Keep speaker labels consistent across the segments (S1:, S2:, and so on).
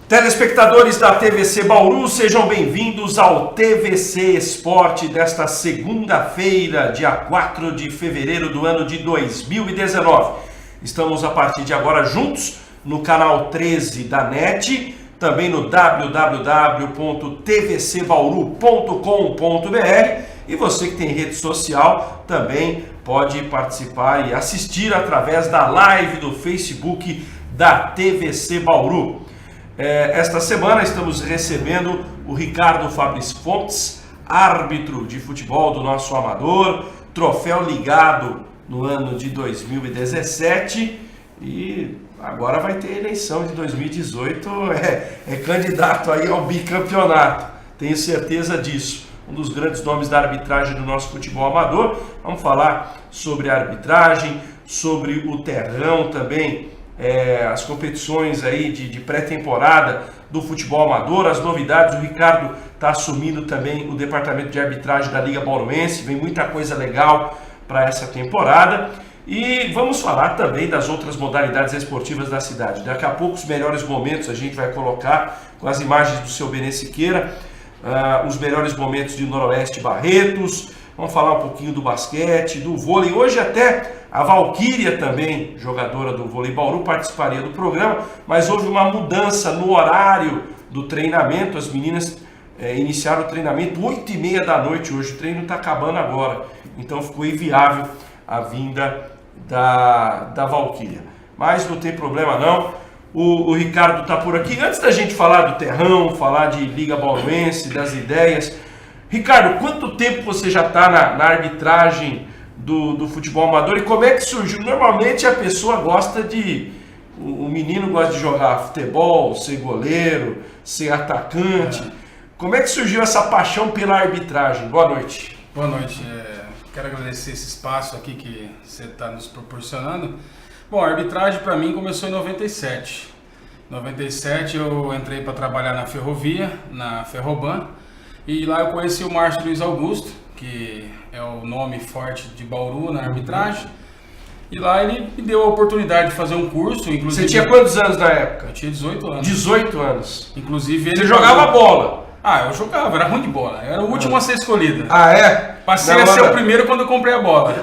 S1: Telespectadores da TVC Bauru, sejam bem-vindos ao TVC Esporte desta segunda-feira, dia 4 de fevereiro do ano de 2019. Estamos a partir de agora juntos no canal 13 da NET, também no www.tvcbauru.com.br, e você que tem rede social também pode participar e assistir através da live do Facebook da TVC Bauru. Esta semana estamos recebendo o Ricardo Fabris Fontes, árbitro de futebol do nosso amador, troféu ligado no ano de 2017 e agora vai ter eleição de 2018, é candidato aí ao bicampeonato, tenho certeza disso. Um dos grandes nomes da arbitragem do nosso futebol amador. Vamos falar sobre a arbitragem, sobre o terrão também, as competições aí de pré-temporada do futebol amador, as novidades. O Ricardo está assumindo também o departamento de arbitragem da Liga Bauruense, vem muita coisa legal para essa temporada. E vamos falar também das outras modalidades esportivas da cidade. Daqui a pouco os melhores momentos a gente vai colocar com as imagens do seu Benê Siqueira, os melhores momentos de Noroeste Barretos. Vamos falar um pouquinho do basquete, do vôlei. Hoje até a Valquíria também, jogadora do vôlei Bauru, participaria do programa, mas houve uma mudança no horário do treinamento. As meninas iniciaram o treinamento 8h30 da noite hoje, o treino está acabando agora, então ficou inviável a vinda da Valquíria. Mas não tem problema não, o Ricardo está por aqui. Antes da gente falar do terrão, falar de Liga Bauruense, das ideias, Ricardo, quanto tempo você já está na arbitragem do futebol amador e como é que surgiu? Normalmente a pessoa gosta o menino gosta de jogar futebol, ser goleiro, ser atacante. Como é que surgiu essa paixão pela arbitragem? Boa noite.
S2: Boa noite. Quero agradecer esse espaço aqui que você está nos proporcionando. Bom, a arbitragem para mim começou em 97. Em 97 eu entrei para trabalhar na ferrovia, na Ferroban, e lá eu conheci o Márcio Luiz Augusto, que é o nome forte de Bauru na arbitragem. E lá ele me deu a oportunidade de fazer um curso. Inclusive,
S1: você tinha quantos anos na época?
S2: Eu tinha 18 anos.
S1: 18 anos.
S2: Inclusive ele
S1: Você jogava bola?
S2: Eu jogava, era ruim de bola. Eu era o último a ser escolhido.
S1: Ah, é?
S2: Passei a ser o primeiro quando eu comprei a bola.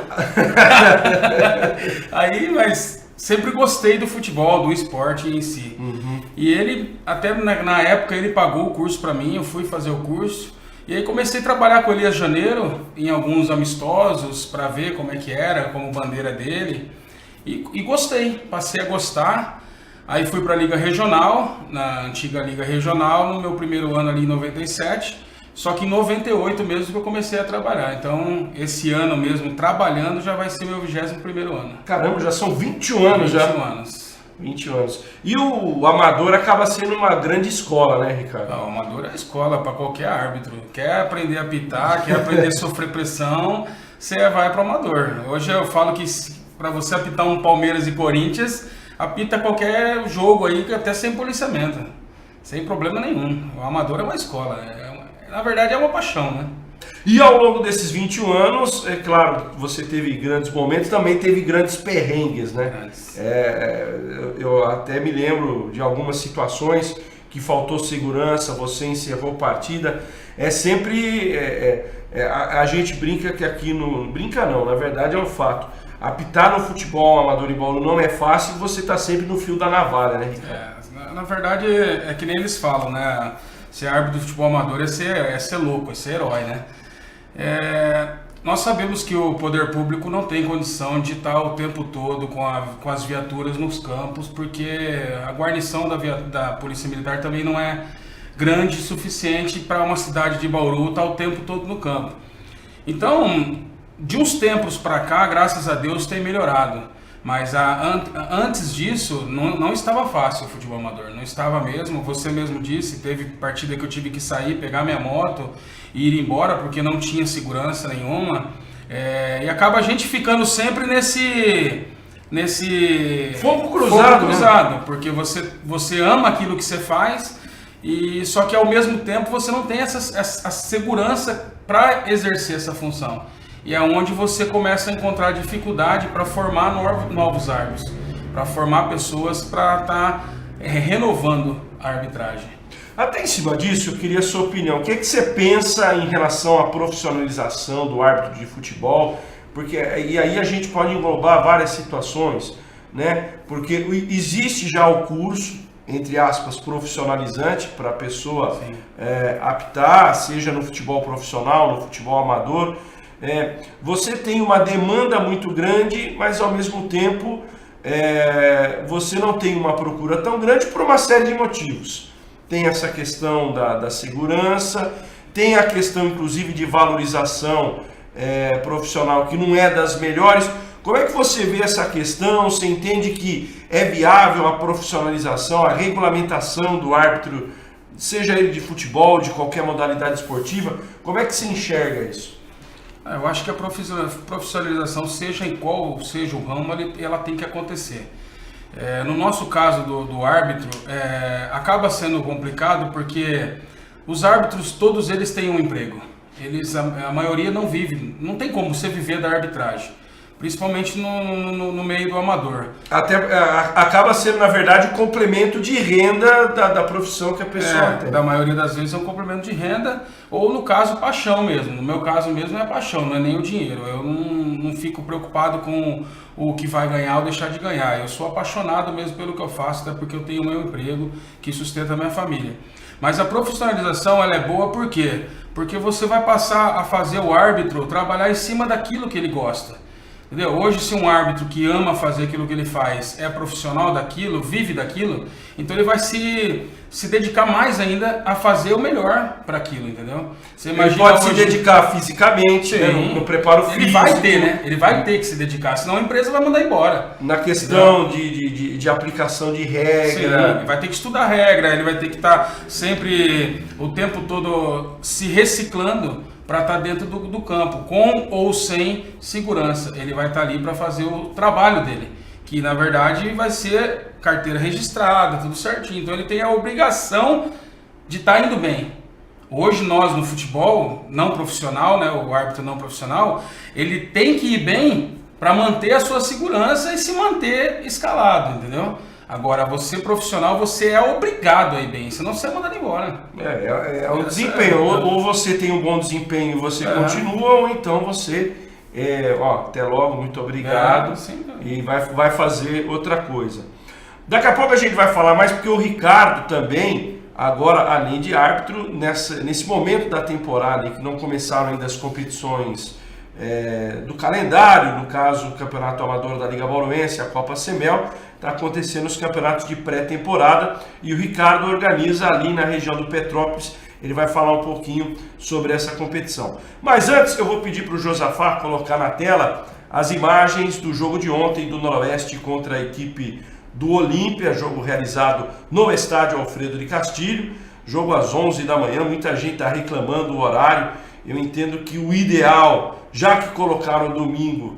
S2: Aí, mas sempre gostei do futebol, do esporte em si. Uhum. E ele, até na época, ele pagou o curso para mim, eu fui fazer o curso. E aí comecei a trabalhar com Elias Janeiro em alguns amistosos para ver como é que era, como bandeira dele. E gostei, passei a gostar. Aí fui para a Liga Regional, na antiga Liga Regional, no meu primeiro ano ali em 97. Só que em 98 mesmo que eu comecei a trabalhar. Então, esse ano mesmo, trabalhando, já vai ser meu 21º ano.
S1: Caramba, já são 21 anos
S2: 21
S1: já.
S2: 21 anos.
S1: 20 anos. E o amador acaba sendo uma grande escola, né, Ricardo?
S2: Não, o amador é escola para qualquer árbitro. Quer aprender a apitar, quer aprender a sofrer pressão, você vai para o amador. Hoje eu falo que para você apitar um Palmeiras e Corinthians, apita qualquer jogo aí, até sem policiamento. Sem problema nenhum. O amador é uma escola. Na verdade é uma paixão, né?
S1: E ao longo desses 21 anos, é claro, você teve grandes momentos, também teve grandes perrengues, né? Eu até me lembro de algumas situações que faltou segurança, você encerrou partida. A gente brinca que aqui no... Brinca não, na verdade é um fato. Apitar no futebol amador em Bauru não é fácil e você está sempre no fio da navalha, né, Ricardo?
S2: Na verdade é que nem eles falam, né? Ser árbitro do futebol amador é ser louco, é ser herói, né? Nós sabemos que o poder público não tem condição de estar o tempo todo com as viaturas nos campos, porque a guarnição da Polícia Militar também não é grande o suficiente para uma cidade de Bauru estar o tempo todo no campo. Então, de uns tempos para cá, graças a Deus, tem melhorado. Mas antes disso, não estava fácil o futebol amador, não estava mesmo. Você mesmo disse, teve partida que eu tive que sair, pegar minha moto e ir embora porque não tinha segurança nenhuma. E acaba a gente ficando sempre nesse
S1: fogo cruzado,
S2: né? Porque você ama aquilo que você faz, e só que ao mesmo tempo você não tem essa segurança para exercer essa função. E é onde você começa a encontrar dificuldade para formar novos árbitros, para formar pessoas para estar renovando a arbitragem.
S1: Até em cima disso, eu queria a sua opinião. O que você pensa em relação à profissionalização do árbitro de futebol? Porque e aí a gente pode englobar várias situações, né? Porque existe já o curso, entre aspas, profissionalizante para a pessoa apitar, seja no futebol profissional, no futebol amador. Você tem uma demanda muito grande, mas ao mesmo tempo você não tem uma procura tão grande por uma série de motivos. Tem essa questão da segurança, tem a questão inclusive de valorização profissional que não é das melhores. Como é que você vê essa questão? Você entende que é viável a profissionalização, a regulamentação do árbitro, seja ele de futebol, de qualquer modalidade esportiva? Como é que se enxerga isso?
S2: Eu acho que a profissionalização, seja em qual seja o ramo, ela tem que acontecer. No nosso caso do árbitro, acaba sendo complicado porque os árbitros, todos eles têm um emprego. A maioria não vive, não tem como você viver da arbitragem, principalmente no meio do amador.
S1: Até acaba sendo, na verdade, um complemento de renda da profissão que a pessoa tem.
S2: Da maioria das vezes é um complemento de renda, ou no caso, paixão mesmo. No meu caso mesmo é paixão, não é nem o dinheiro. Eu não fico preocupado com o que vai ganhar ou deixar de ganhar. Eu sou apaixonado mesmo pelo que eu faço, até porque eu tenho o meu emprego que sustenta a minha família. Mas a profissionalização ela é boa por quê? Porque você vai passar a fazer o árbitro trabalhar em cima daquilo que ele gosta. Entendeu? Hoje, se um árbitro que ama fazer aquilo que ele faz é profissional daquilo, vive daquilo, então ele vai se dedicar mais ainda a fazer o melhor para aquilo, entendeu?
S1: Você ele pode se dedicar fisicamente, né, no preparo físico.
S2: Ele vai ter, né? Ele vai ter que se dedicar, senão a empresa vai mandar embora.
S1: Na questão de aplicação de regra.
S2: Sim, ele vai ter que estudar regra, ele vai ter que estar sempre, o tempo todo, se reciclando para estar dentro do campo, com ou sem segurança. Ele vai estar ali para fazer o trabalho dele, que na verdade vai ser carteira registrada, tudo certinho. Então ele tem a obrigação de estar indo bem. Hoje nós no futebol não profissional, né, o árbitro não profissional, ele tem que ir bem para manter a sua segurança e se manter escalado, entendeu? Agora, você profissional, você é obrigado a ir bem, senão você é mandado embora.
S1: É o desempenho. Ou você tem um bom desempenho e você continua, ou então você, até logo, muito obrigado, e vai fazer outra coisa. Daqui a pouco a gente vai falar mais, porque o Ricardo também, agora além de árbitro, nesse momento da temporada, em que não começaram ainda as competições do calendário, no caso o Campeonato Amador da Liga Bauruense, a Copa Semel, está acontecendo os campeonatos de pré-temporada e o Ricardo organiza ali na região do Petrópolis. Ele vai falar um pouquinho sobre essa competição. Mas antes eu vou pedir para o Josafá colocar na tela as imagens do jogo de ontem do Noroeste contra a equipe do Olímpia, jogo realizado no estádio Alfredo de Castilho, jogo às 11 da manhã. Muita gente está reclamando o horário. Eu entendo que o ideal, já que colocaram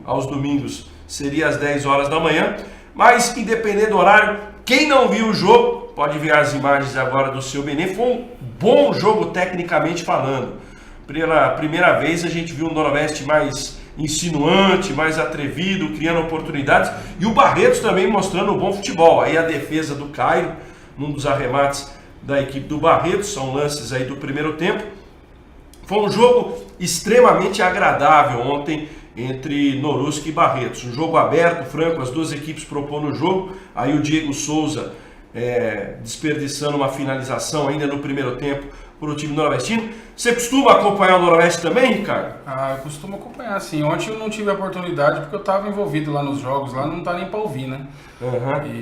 S1: aos domingos, seria às 10 horas da manhã. Mas, independente do horário, quem não viu o jogo, pode ver as imagens agora do seu Benê. Foi um bom jogo, tecnicamente falando. Pela primeira vez, a gente viu um Noroeste mais insinuante, mais atrevido, criando oportunidades. E o Barretos também mostrando um bom futebol. Aí a defesa do Caio, num dos arremates da equipe do Barretos. São lances aí do primeiro tempo. Foi um jogo extremamente agradável ontem entre Norusca e Barretos. Um jogo aberto, franco, as duas equipes propondo o jogo. Aí o Diego Souza desperdiçando uma finalização ainda no primeiro tempo para o time noroestino. Você costuma acompanhar o Noroeste também, Ricardo?
S2: Eu costumo acompanhar, sim. Ontem eu não tive a oportunidade porque eu estava envolvido lá nos jogos, lá não dá nem para ouvir, né?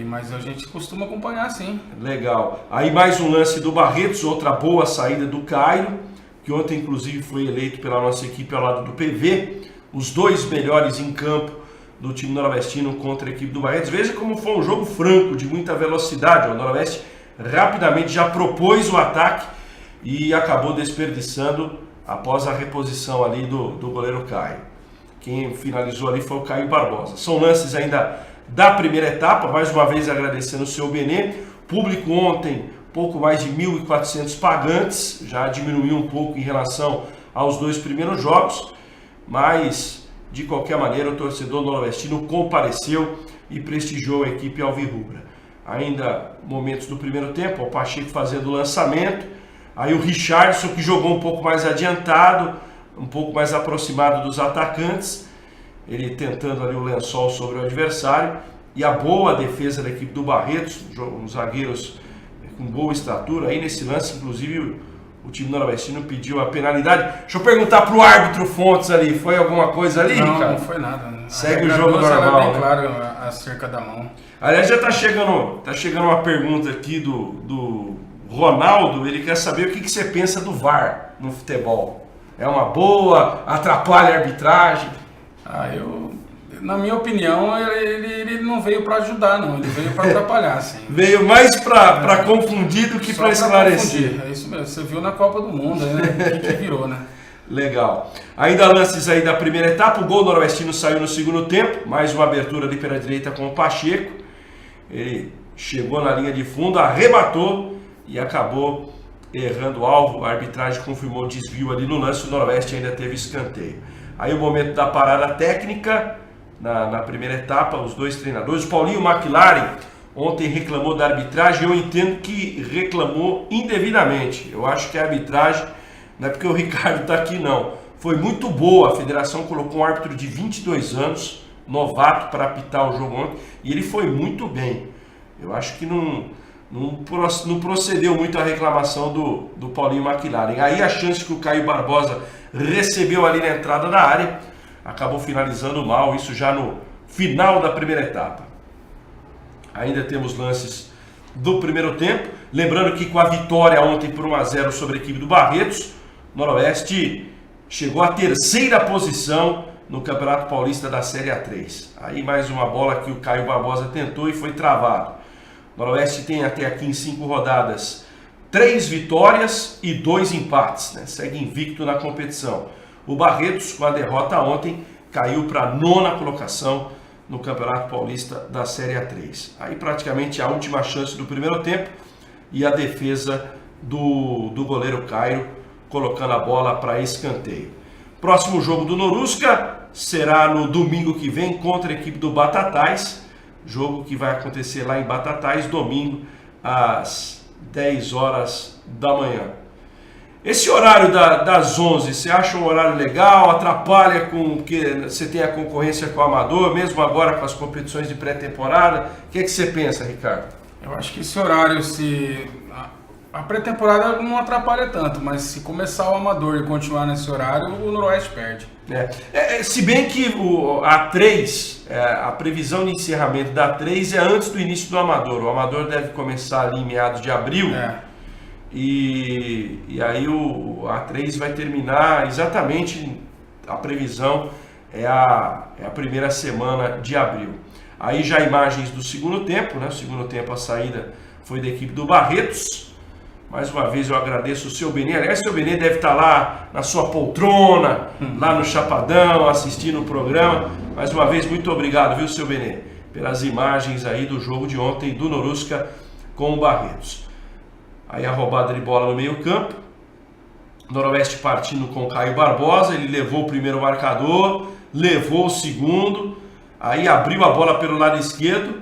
S2: Mas a gente costuma acompanhar, sim.
S1: Legal. Aí mais um lance do Barretos, outra boa saída do Caio, que ontem inclusive foi eleito pela nossa equipe ao lado do PV, os dois melhores em campo do time noroestino contra a equipe do Barretos. Veja como foi um jogo franco, de muita velocidade. O Noroeste rapidamente já propôs o ataque e acabou desperdiçando após a reposição ali do goleiro Caio. Quem finalizou ali foi o Caio Barbosa. São lances ainda da primeira etapa, mais uma vez agradecendo o seu Benê. Público ontem, pouco mais de 1.400 pagantes, já diminuiu um pouco em relação aos dois primeiros jogos, mas de qualquer maneira o torcedor noroestino compareceu e prestigiou a equipe alvirrubra. ainda momentos do primeiro tempo, o Pacheco fazendo o lançamento, aí o Richarlison, que jogou um pouco mais adiantado, um pouco mais aproximado dos atacantes, ele tentando ali o lençol sobre o adversário, e a boa defesa da equipe do Barretos, uns zagueiros com boa estatura. Aí nesse lance, inclusive, o time noroestino pediu a penalidade. Deixa eu perguntar pro árbitro Fontes ali, foi alguma coisa ali,
S2: não,
S1: Ricardo?
S2: Não foi nada. Né?
S1: Segue o jogo normal,
S2: bem
S1: né?
S2: claro acerca da mão.
S1: Aliás, já tá chegando uma pergunta aqui do Ronaldo. Ele quer saber o que você pensa do VAR no futebol. É uma boa? Atrapalha a arbitragem?
S2: Na minha opinião, ele não veio para ajudar, não. Ele veio para atrapalhar, sim.
S1: Veio mais para confundir do que para esclarecer.
S2: É isso mesmo. Você viu na Copa do Mundo, né? O que virou, né?
S1: Legal. Ainda lances aí da primeira etapa. O gol noroestino saiu no segundo tempo. Mais uma abertura ali pela direita com o Pacheco. Ele chegou na linha de fundo, arrebatou e acabou errando o alvo. A arbitragem confirmou o desvio ali no lance. O Noroeste ainda teve escanteio. Aí o momento da parada técnica. Na primeira etapa, os dois treinadores. O Paulinho McLaren ontem reclamou da arbitragem. Eu entendo que reclamou indevidamente. Eu acho que a arbitragem, não é porque o Ricardo está aqui não, foi muito boa. A federação colocou um árbitro de 22 anos, novato, para apitar o jogo ontem, e ele foi muito bem. Eu acho que não procedeu muito a reclamação do Paulinho McLaren. Aí a chance que o Caio Barbosa recebeu ali na entrada da área, acabou finalizando mal, isso já no final da primeira etapa. Ainda temos lances do primeiro tempo. Lembrando que com a vitória ontem por 1-0 sobre a equipe do Barretos, Noroeste chegou à terceira posição no Campeonato Paulista da Série A3. Aí mais uma bola que o Caio Barbosa tentou e foi travado. Noroeste tem até aqui em 5 rodadas 3 vitórias e 2 empates, né? Segue invicto na competição. O Barretos, com a derrota ontem, caiu para a 9ª colocação no Campeonato Paulista da Série A3. Aí praticamente a última chance do primeiro tempo e a defesa do goleiro Cairo colocando a bola para escanteio. Próximo jogo do Norusca será no domingo que vem contra a equipe do Batatais. Jogo que vai acontecer lá em Batatais, domingo, às 10 horas da manhã. Esse horário das 11, você acha um horário legal? Atrapalha com que você tem a concorrência com o amador, mesmo agora com as competições de pré-temporada? O que você pensa, Ricardo?
S2: Eu acho que esse horário, a pré-temporada não atrapalha tanto, mas se começar o amador e continuar nesse horário, o Noroeste perde.
S1: Se bem que a 3, a previsão de encerramento da 3 é antes do início do amador. O amador deve começar ali em meados de abril. E aí a 3 vai terminar exatamente, a previsão é a primeira semana de abril. Aí já imagens do segundo tempo, né? O segundo tempo a saída foi da equipe do Barretos. Mais uma vez eu agradeço o seu Benê. Aliás, o seu Benê deve estar lá na sua poltrona, lá no Chapadão, assistindo o programa. Mais uma vez, muito obrigado, viu, seu Benê, pelas imagens aí do jogo de ontem do Norusca com o Barretos. Aí a roubada de bola no meio campo, Noroeste partindo com o Caio Barbosa, ele levou o primeiro marcador, levou o segundo, aí abriu a bola pelo lado esquerdo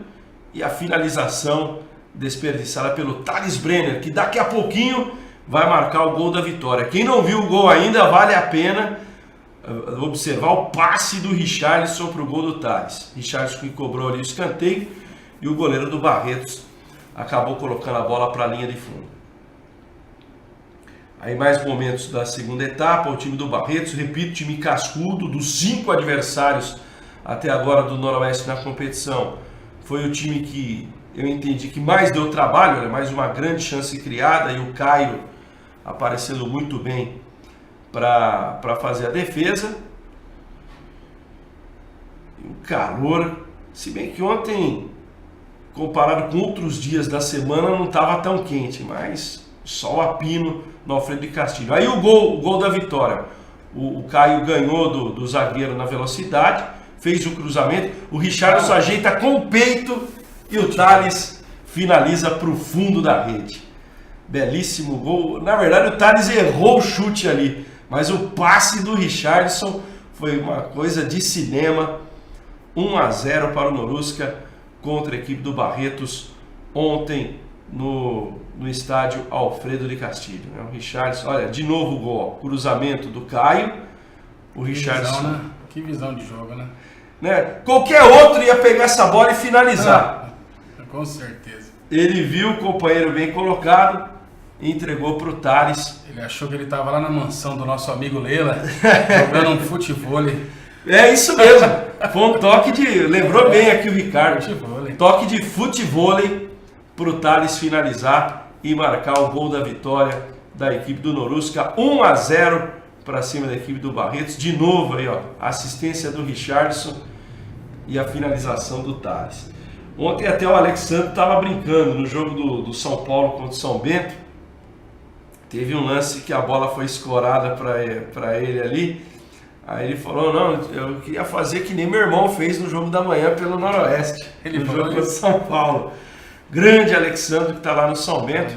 S1: e a finalização desperdiçada pelo Thales Brenner, que daqui a pouquinho vai marcar o gol da vitória. Quem não viu o gol ainda, vale a pena observar o passe do Richarlison para o gol do Thales. Richarlison que cobrou ali o escanteio e o goleiro do Barretos acabou colocando a bola para a linha de fundo. Aí mais momentos da segunda etapa, o time do Barretos, repito, time cascudo, dos 5 adversários até agora do Noroeste na competição, foi o time que eu entendi que mais deu trabalho, né? Mais uma grande chance criada e o Caio aparecendo muito bem para fazer a defesa. E o calor, se bem que ontem, comparado com outros dias da semana, não estava tão quente, mas sol a pino no Alfredo de Castilho. Aí o gol da vitória. O Caio ganhou do zagueiro na velocidade, fez o cruzamento, o Richarlison ajeita com o peito e o Thales finaliza para o fundo da rede. Belíssimo gol. Na verdade, o Thales errou o chute ali, mas o passe do Richarlison foi uma coisa de cinema. 1-0 para o Norusca contra a equipe do Barretos ontem no estádio Alfredo de Castilho. Né? O Richarlison, olha, de novo o gol, cruzamento do Caio. O Richarlison.
S2: Que visão de jogo, né?
S1: Qualquer outro ia pegar essa bola e finalizar.
S2: Com certeza.
S1: Ele viu o companheiro bem colocado e entregou para o Thales.
S2: Ele achou que ele estava lá na mansão do nosso amigo Leila, jogando um futevôlei.
S1: É isso mesmo. Foi um toque de... Lembrou bem aqui o Ricardo.
S2: Futevôlei.
S1: Toque de futevôlei para o Thales finalizar e marcar o gol da vitória da equipe do Norusca. 1-0 para cima da equipe do Barretos. De novo aí, ó, a assistência do Richarlison e a finalização do Thales. Ontem até o Alexandre estava brincando no jogo do São Paulo contra o São Bento. Teve um lance que a bola foi escorada para ele ali. Aí ele falou, não, eu queria fazer que nem meu irmão fez no jogo da manhã pelo Noroeste. No jogo contra o São Paulo. Grande Alexandre que está lá no São Bento.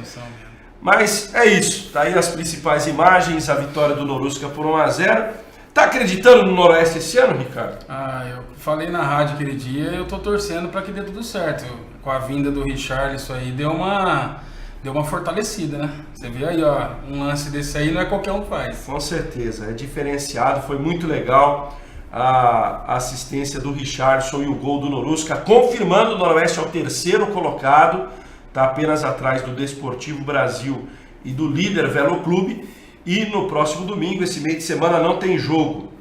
S1: Mas é isso, tá aí as principais imagens, a vitória do Norusca por 1-0. Tá acreditando no Noroeste esse ano, Ricardo?
S2: Eu falei na rádio aquele dia, eu tô torcendo para que dê tudo certo. Com a vinda do Richarlison aí, deu uma fortalecida, né? Você vê aí, ó, um lance desse aí não é qualquer um que faz.
S1: Com certeza, é diferenciado, foi muito legal a assistência do Richarlison e o gol do Norusca, confirmando o Noroeste ao terceiro colocado, está apenas atrás do Desportivo Brasil e do líder Velo Clube. E no próximo domingo, esse meio de semana, não tem jogo.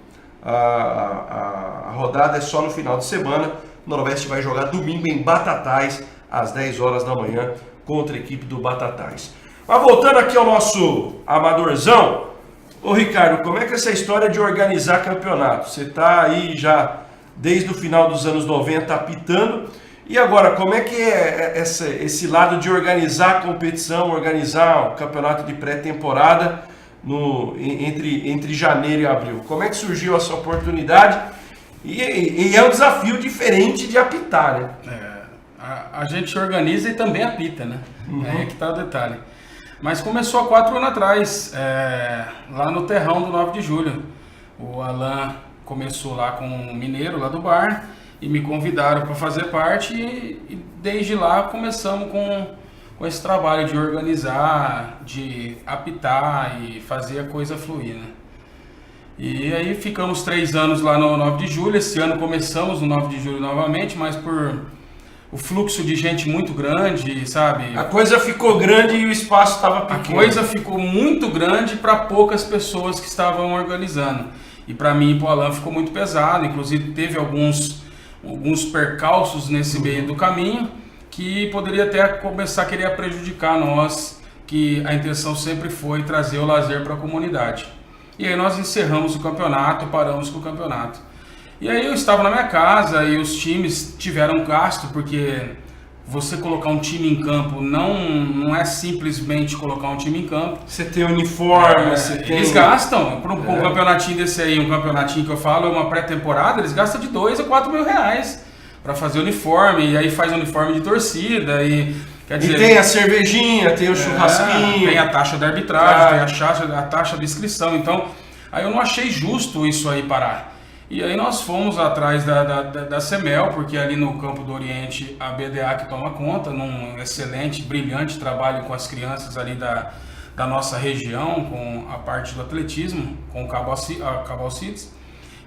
S1: A rodada é só no final de semana. O Noroeste vai jogar domingo em Batatais, às 10 horas da manhã, contra a equipe do Batatais. Mas voltando aqui ao nosso amadorzão, ô Ricardo, como é que é essa história de organizar campeonato? Você está aí já desde o final dos anos 90 apitando. E agora, como é que é esse lado de organizar a competição, organizar o campeonato de pré-temporada entre janeiro e abril? Como é que surgiu essa oportunidade? E é um desafio diferente de apitar, né?
S2: A gente organiza e também apita, né?
S1: Uhum.
S2: Aí que tá o detalhe. Mas começou há 4 anos atrás, lá no terrão do 9 de julho. O Alan começou lá com um mineiro lá do bar e me convidaram para fazer parte e desde lá começamos com esse trabalho de organizar, de apitar e fazer a coisa fluir, né? E aí ficamos 3 anos lá no 9 de julho, esse ano começamos no 9 de julho novamente, mas por o fluxo de gente muito grande, sabe?
S1: A coisa ficou grande e o espaço estava pequeno.
S2: A coisa ficou muito grande para poucas pessoas que estavam organizando. E para mim e para o Alan ficou muito pesado, inclusive teve alguns percalços nesse meio do caminho, que poderia até começar a querer prejudicar nós, que a intenção sempre foi trazer o lazer para a comunidade. E aí nós encerramos o campeonato, paramos com o campeonato. E aí eu estava na minha casa e os times tiveram gasto, porque você colocar um time em campo não é simplesmente colocar um time em campo.
S1: Você tem uniforme, você tem...
S2: Eles gastam, para um campeonatinho desse aí, um campeonatinho que eu falo, uma pré-temporada, eles gastam de 2 a 4 mil reais para fazer uniforme, e aí faz uniforme de torcida, e quer dizer...
S1: E tem a cervejinha, tem o churrasquinho...
S2: Tem a taxa da arbitragem, tem a taxa de inscrição, então aí eu não achei justo isso aí parar. E aí nós fomos atrás da CEMEL, porque ali no Campo do Oriente a BDA que toma conta, num excelente, brilhante trabalho com as crianças ali da nossa região, com a parte do atletismo, com o Cabalcites,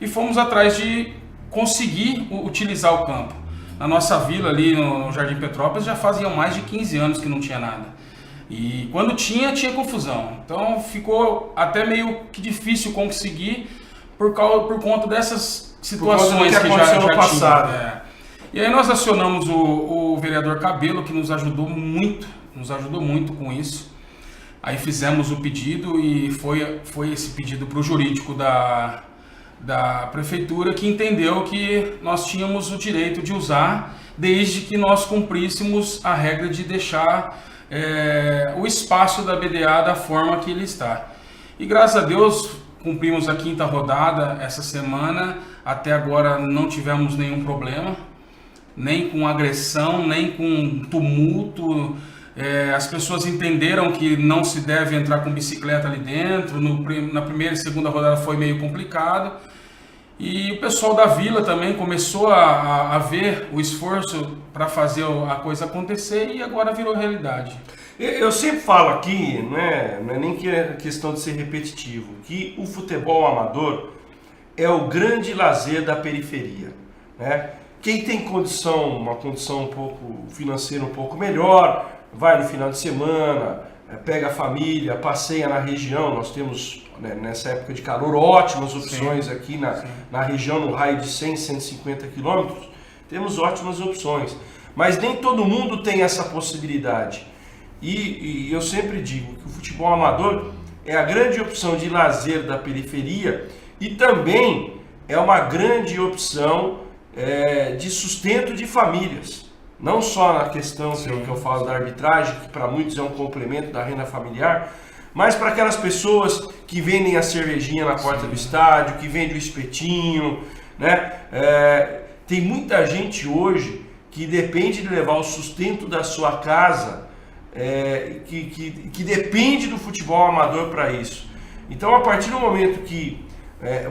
S2: e fomos atrás de conseguir utilizar o campo. Na nossa vila ali no Jardim Petrópolis já faziam mais de 15 anos que não tinha nada. E quando tinha confusão. Então ficou até meio que difícil conseguir por conta dessas situações que já tinha. E aí nós acionamos o vereador Cabelo, que nos ajudou muito com isso. Aí fizemos o pedido e foi esse pedido para o jurídico da prefeitura, que entendeu que nós tínhamos o direito de usar, desde que nós cumpríssemos a regra de deixar o espaço da BDA da forma que ele está. E graças a Deus cumprimos a 5ª rodada essa semana, até agora não tivemos nenhum problema, nem com agressão, nem com tumulto. As pessoas entenderam que não se deve entrar com bicicleta ali dentro. Na primeira e segunda rodada foi meio complicado. E o pessoal da vila também começou a ver o esforço para fazer a coisa acontecer e agora virou realidade.
S1: Eu sempre falo aqui, não é nem questão de ser repetitivo, que o futebol amador é o grande lazer da periferia, né? Quem tem uma condição um pouco financeira um pouco melhor, vai no final de semana, pega a família, passeia na região. Nós temos, né, nessa época de calor, ótimas opções. Sim, aqui na região, no raio de 100, 150 quilômetros, temos ótimas opções. Mas nem todo mundo tem essa possibilidade. E eu sempre digo que o futebol amador é a grande opção de lazer da periferia e também é uma grande opção de sustento de famílias. Não só na questão que eu falo da arbitragem, que para muitos é um complemento da renda familiar, mas para aquelas pessoas que vendem a cervejinha na porta do estádio, que vendem o espetinho, né? Tem muita gente hoje que depende de levar o sustento da sua casa, que depende do futebol amador para isso. Então, a partir do momento que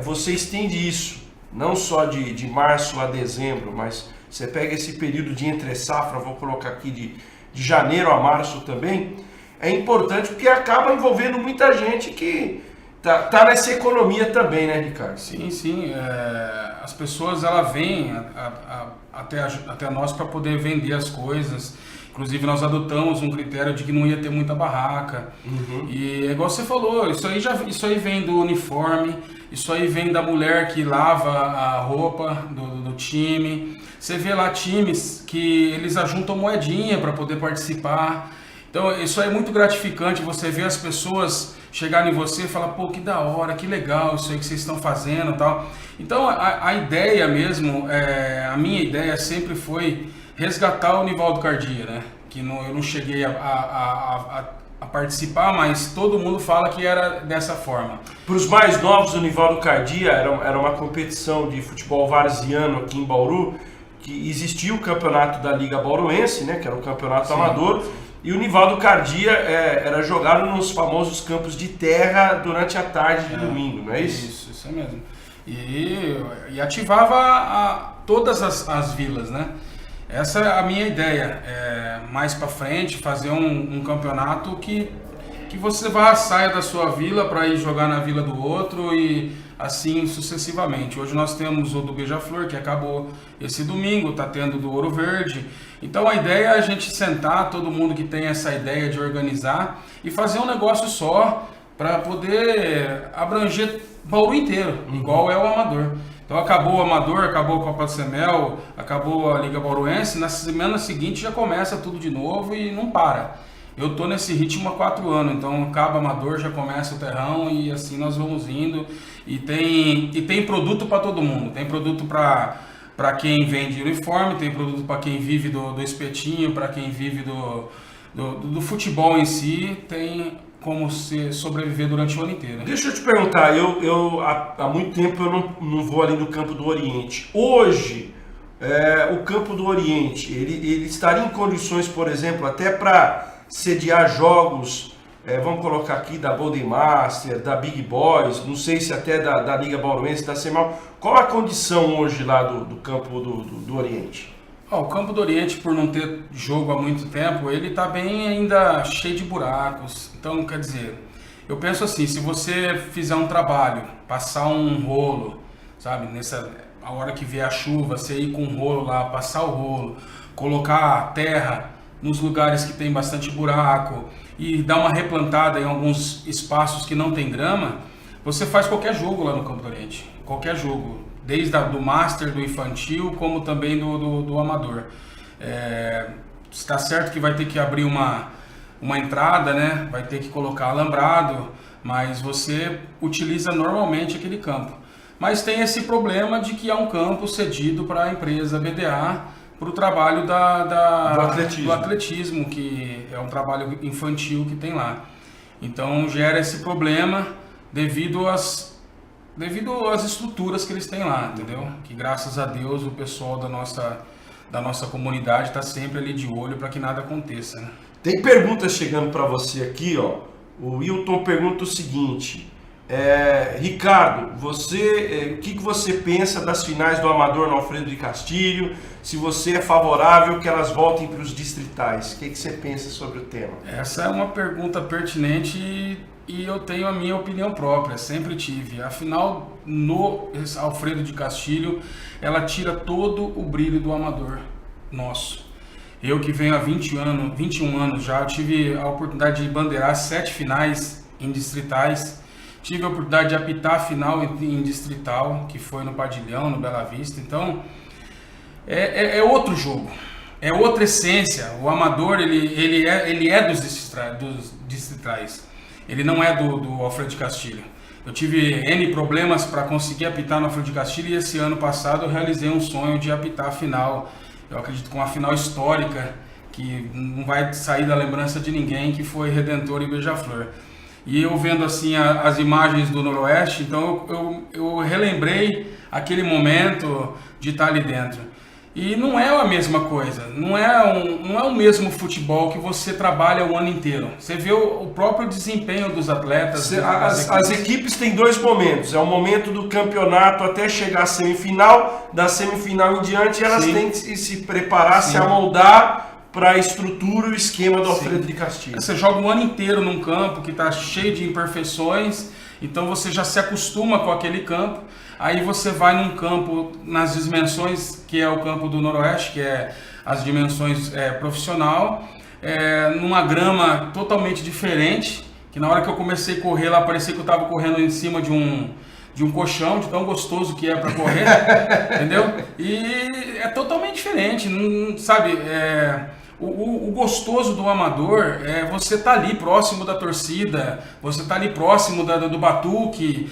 S1: você estende isso, não só de março a dezembro, mas você pega esse período de entre-safra, vou colocar aqui de janeiro a março também, é importante porque acaba envolvendo muita gente que tá nessa economia também, né, Ricardo?
S2: Sim. As pessoas vêm até nós para poder vender as coisas. Inclusive, nós adotamos um critério de que não ia ter muita barraca. Uhum. E é igual você falou, isso aí vem do uniforme, isso aí vem da mulher que lava a roupa do time. Você vê lá times que eles ajuntam moedinha para poder participar. Então, isso aí é muito gratificante, você ver as pessoas chegarem em você e falar, pô, que da hora, que legal isso aí que vocês estão fazendo e tal. Então, a ideia mesmo, a minha ideia sempre foi resgatar o Nivaldo Cardia, né? Que eu não cheguei a participar, mas todo mundo fala que era dessa forma.
S1: Para os mais novos, o Nivaldo Cardia era uma competição de futebol varziano aqui em Bauru, que existia o campeonato da Liga Bauruense, né? Que era o campeonato amador, e o Nivaldo Cardia era jogado nos famosos campos de terra durante a tarde de domingo, não é isso?
S2: Isso é mesmo. E ativava todas as vilas, né? Essa é a minha ideia, mais para frente fazer um campeonato que você saia da sua vila para ir jogar na vila do outro e assim sucessivamente. Hoje nós temos o do Beija-Flor, que acabou esse domingo, está tendo do Ouro Verde. Então a ideia é a gente sentar, todo mundo que tem essa ideia de organizar e fazer um negócio só para poder abranger Bauru inteiro, igual é o amador. Então acabou o amador, acabou a Copa do Semel, acabou a Liga Bauruense, na semana seguinte já começa tudo de novo e não para. Eu tô nesse ritmo há 4 anos, então acaba amador, já começa o terrão e assim nós vamos indo. E tem produto para todo mundo, tem produto para quem vende uniforme, tem produto para quem vive do espetinho, para quem vive do futebol em si, tem como se sobreviver durante o ano inteiro.
S1: Deixa eu te perguntar, eu há muito tempo eu não vou ali no Campo do Oriente. Hoje, o Campo do Oriente, ele estaria em condições, por exemplo, até para sediar jogos, vamos colocar aqui da Golden Master, da Big Boys, não sei se até da Liga Bauruense, da Semal. Qual a condição hoje lá do Campo do Oriente?
S2: O Campo do Oriente, por não ter jogo há muito tempo, ele está bem ainda cheio de buracos. Então, quer dizer, eu penso assim, se você fizer um trabalho, passar um rolo, sabe, a hora que vier a chuva, você ir com um rolo lá, passar o rolo, colocar terra nos lugares que tem bastante buraco e dar uma replantada em alguns espaços que não tem grama, você faz qualquer jogo lá no Campo do Oriente, qualquer jogo. Desde do Master, do infantil, como também do amador. Está certo que vai ter que abrir uma entrada, né? Vai ter que colocar alambrado, mas você utiliza normalmente aquele campo. Mas tem esse problema de que é um campo cedido para a empresa BDA, para o trabalho do atletismo, que é um trabalho infantil que tem lá. Então gera esse problema devido às estruturas que eles têm lá, entendeu? Que graças a Deus o pessoal da nossa comunidade está sempre ali de olho para que nada aconteça, né?
S1: Tem perguntas chegando para você aqui, ó. O Wilton pergunta o seguinte: Ricardo, o que você pensa das finais do Amador no Alfredo de Castilho? Se você é favorável que elas voltem para os distritais, o que você pensa sobre o tema?
S2: Essa é uma pergunta pertinente e eu tenho a minha opinião própria, sempre tive. A final no Alfredo de Castilho, ela tira todo o brilho do Amador nosso. Eu que venho há 21 anos já, eu tive a oportunidade de bandeirar 7 finais em distritais. Tive a oportunidade de apitar a final em distrital, que foi no Padilhão, no Bela Vista. Então, é outro jogo, é outra essência. O Amador, ele é dos distritais. Ele não é do Alfredo de Castilho. Eu tive N problemas para conseguir apitar no Alfredo de Castilho e esse ano passado eu realizei um sonho de apitar a final. Eu acredito com uma final histórica, que não vai sair da lembrança de ninguém, que foi Redentor e Beija-Flor. E eu vendo assim as imagens do Noroeste, então eu relembrei aquele momento de estar ali dentro. E não é a mesma coisa, não é o mesmo futebol que você trabalha o ano inteiro. Você vê o próprio desempenho dos atletas.
S1: As equipes têm 2 momentos, é o momento do campeonato até chegar à semifinal, da semifinal em diante elas têm que se preparar, se amoldar para a estrutura e o esquema do Alfredo de Castilho.
S2: Você joga o ano inteiro num campo que está cheio de imperfeições, então você já se acostuma com aquele campo. Aí você vai num campo nas dimensões que é o campo do Noroeste, que é as dimensões profissional, numa grama totalmente diferente, que na hora que eu comecei a correr lá, parecia que eu estava correndo em cima de um colchão, de tão gostoso que é para correr, entendeu? E é totalmente diferente, não, sabe? O gostoso do Amador é você estar ali próximo da torcida, você estar ali próximo do batuque,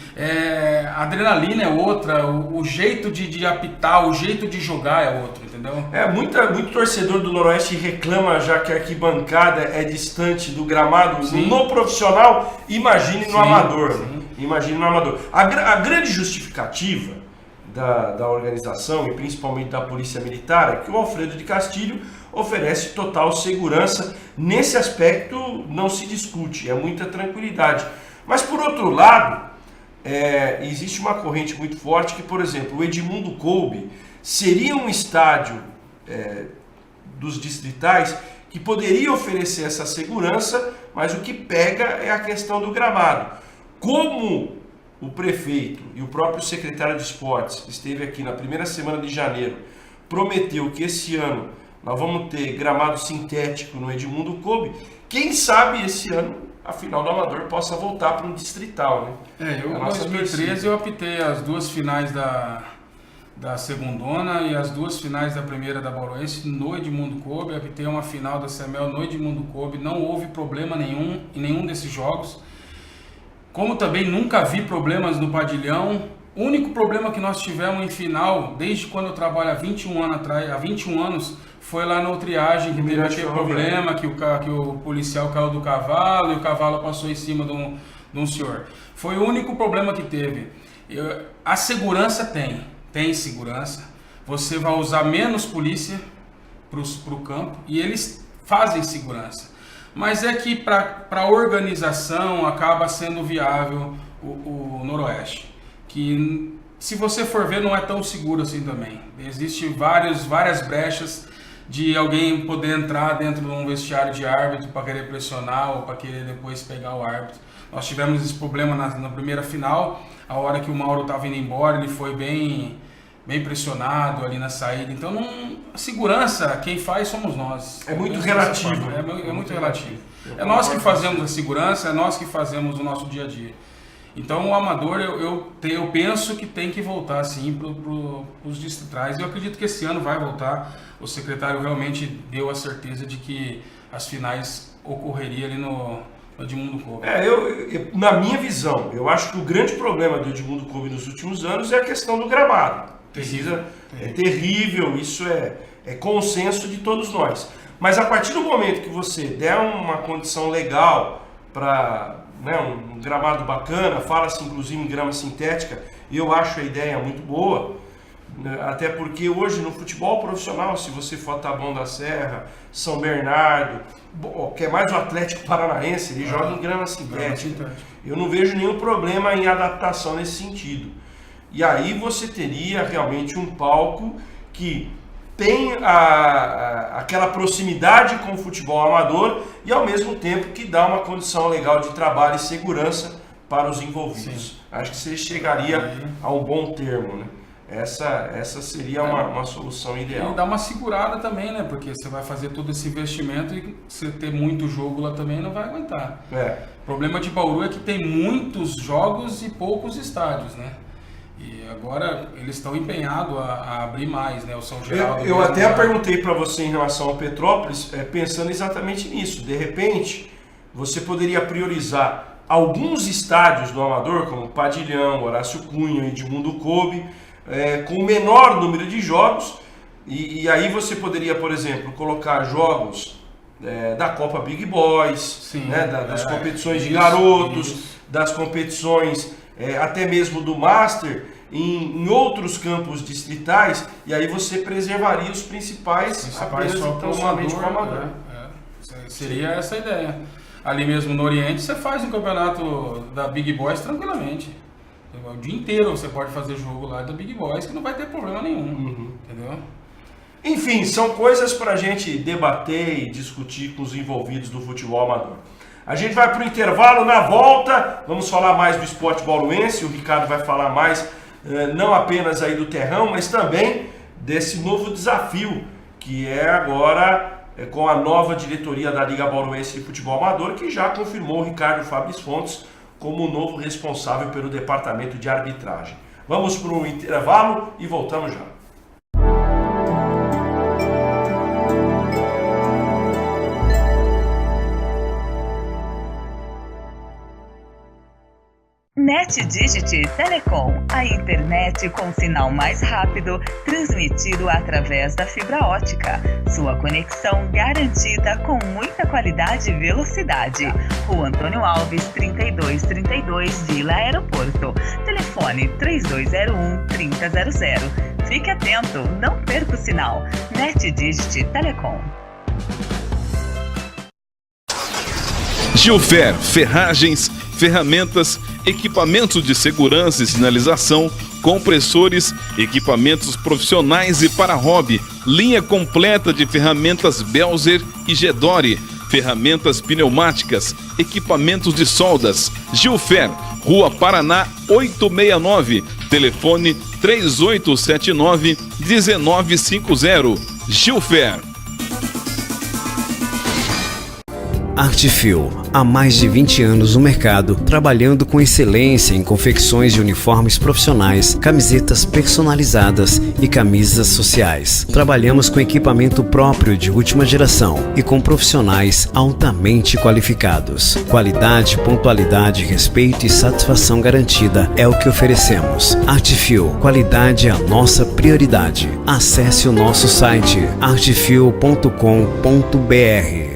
S2: a adrenalina é outra, o jeito de apitar, o jeito de jogar é outro, entendeu?
S1: Muito torcedor do Noroeste reclama já que a arquibancada é distante do gramado. No profissional, imagine no Amador. Sim. Imagine no Amador. A grande justificativa da organização e principalmente da Polícia Militar é que o Alfredo de Castilho oferece total segurança. Nesse aspecto não se discute, é muita tranquilidade. Mas por outro lado, existe uma corrente muito forte que, por exemplo, o Edmundo Coube seria um estádio dos distritais que poderia oferecer essa segurança, mas o que pega é a questão do gramado. Como o prefeito e o próprio secretário de esportes esteve aqui na primeira semana de janeiro, prometeu que esse ano nós vamos ter gramado sintético no Edmundo Coube, quem sabe esse ano a final do Amador possa voltar para um distrital, né?
S2: Em 2013 eu apitei as 2 finais da Segundona e as 2 finais da primeira da Bauruense no Edmundo Coube, apitei uma final da CEMEL no Edmundo Coube, não houve problema nenhum em nenhum desses jogos. Como também nunca vi problemas no Padilhão. O único problema que nós tivemos em final, desde quando eu trabalho há 21 anos, foi lá no triagem, que teve aquele problema, que o policial caiu do cavalo e o cavalo passou em cima de um senhor. Foi o único problema que teve. A segurança tem segurança. Você vai usar menos polícia para o campo e eles fazem segurança. Mas é que para a organização acaba sendo viável o Noroeste, que se você for ver não é tão seguro assim também. Existem várias brechas de alguém poder entrar dentro de um vestiário de árbitro para querer pressionar ou para querer depois pegar o árbitro. Nós tivemos esse problema na primeira final, a hora que o Mauro estava indo embora, ele foi bem pressionado ali na saída. Então, a segurança, quem faz somos nós.
S1: É muito relativo.
S2: É muito relativo. É nós que fazemos a segurança, é nós que fazemos o nosso dia a dia. Então, o Amador, eu penso que tem que voltar, sim, para os distritais. Eu acredito que esse ano vai voltar. O secretário realmente deu a certeza de que as finais ocorreriam ali no Edmundo Coube.
S1: Na minha visão, eu acho que o grande problema do Edmundo Coube nos últimos anos é a questão do gramado. É terrível, isso é consenso de todos nós. Mas a partir do momento que você der uma condição legal para um gramado bacana, fala-se inclusive em grama sintética, eu acho a ideia muito boa, Até porque hoje no futebol profissional, se você for Taboão da Serra, São Bernardo, que é mais o Atlético Paranaense, ele joga em grama sintética. Eu não vejo nenhum problema em adaptação nesse sentido. E aí você teria realmente um palco que tem aquela proximidade com o futebol amador e ao mesmo tempo que dá uma condição legal de trabalho e segurança para os envolvidos. Sim. Acho que você chegaria a um bom termo, né? Essa seria uma solução ideal.
S2: E dá uma segurada também, né? Porque você vai fazer todo esse investimento e você ter muito jogo lá também não vai aguentar. O problema de Bauru é que tem muitos jogos e poucos estádios, né? E agora eles estão empenhados a abrir mais, né? O São Geraldo.
S1: Eu até perguntei para você em relação ao Petrópolis, pensando exatamente nisso. De repente, você poderia priorizar alguns estádios do Amador, como Padilhão, Horácio Cunha e Edmundo Coube, com o menor número de jogos, e aí você poderia, por exemplo, colocar jogos da Copa Big Boys, sim, né, das competições de garotos, das competições até mesmo do Master, em outros campos distritais, e aí você preservaria os principais
S2: apenas então somente com o Amador. Seria essa a ideia. Ali mesmo no Oriente você faz um campeonato da Big Boys tranquilamente. O dia inteiro você pode fazer jogo lá da Big Boys que não vai ter problema nenhum, entendeu?
S1: Enfim, são coisas para a gente debater e discutir com os envolvidos do futebol amador. A gente vai para o intervalo, na volta vamos falar mais do esporte bauruense, o Ricardo vai falar mais, não apenas aí do terrão, mas também desse novo desafio, que é agora com a nova diretoria da Liga Bauruense de Futebol Amador, que já confirmou o Ricardo Fabris Fontes como o novo responsável pelo departamento de arbitragem. Vamos para o intervalo e voltamos já.
S3: NetDigit Telecom, a internet com sinal mais rápido, transmitido através da fibra ótica. Sua conexão garantida com muita qualidade e velocidade. Rua Antônio Alves, 3232, Vila Aeroporto. Telefone 3201-3000. Fique atento, não perca o sinal. NetDigit Telecom.
S4: Gilfer, ferragens, ferramentas, equipamentos de segurança e sinalização, compressores, equipamentos profissionais e para hobby, linha completa de ferramentas Belzer e Gedore, ferramentas pneumáticas, equipamentos de soldas. Gilfer, Rua Paraná 869, telefone 3879-1950. Gilfer.
S5: Artfil, há mais de 20 anos no mercado, trabalhando com excelência em confecções de uniformes profissionais, camisetas personalizadas e camisas sociais. Trabalhamos com equipamento próprio de última geração e com profissionais altamente qualificados. Qualidade, pontualidade, respeito e satisfação garantida é o que oferecemos. Artfil, qualidade é a nossa prioridade. Acesse o nosso site artfil.com.br.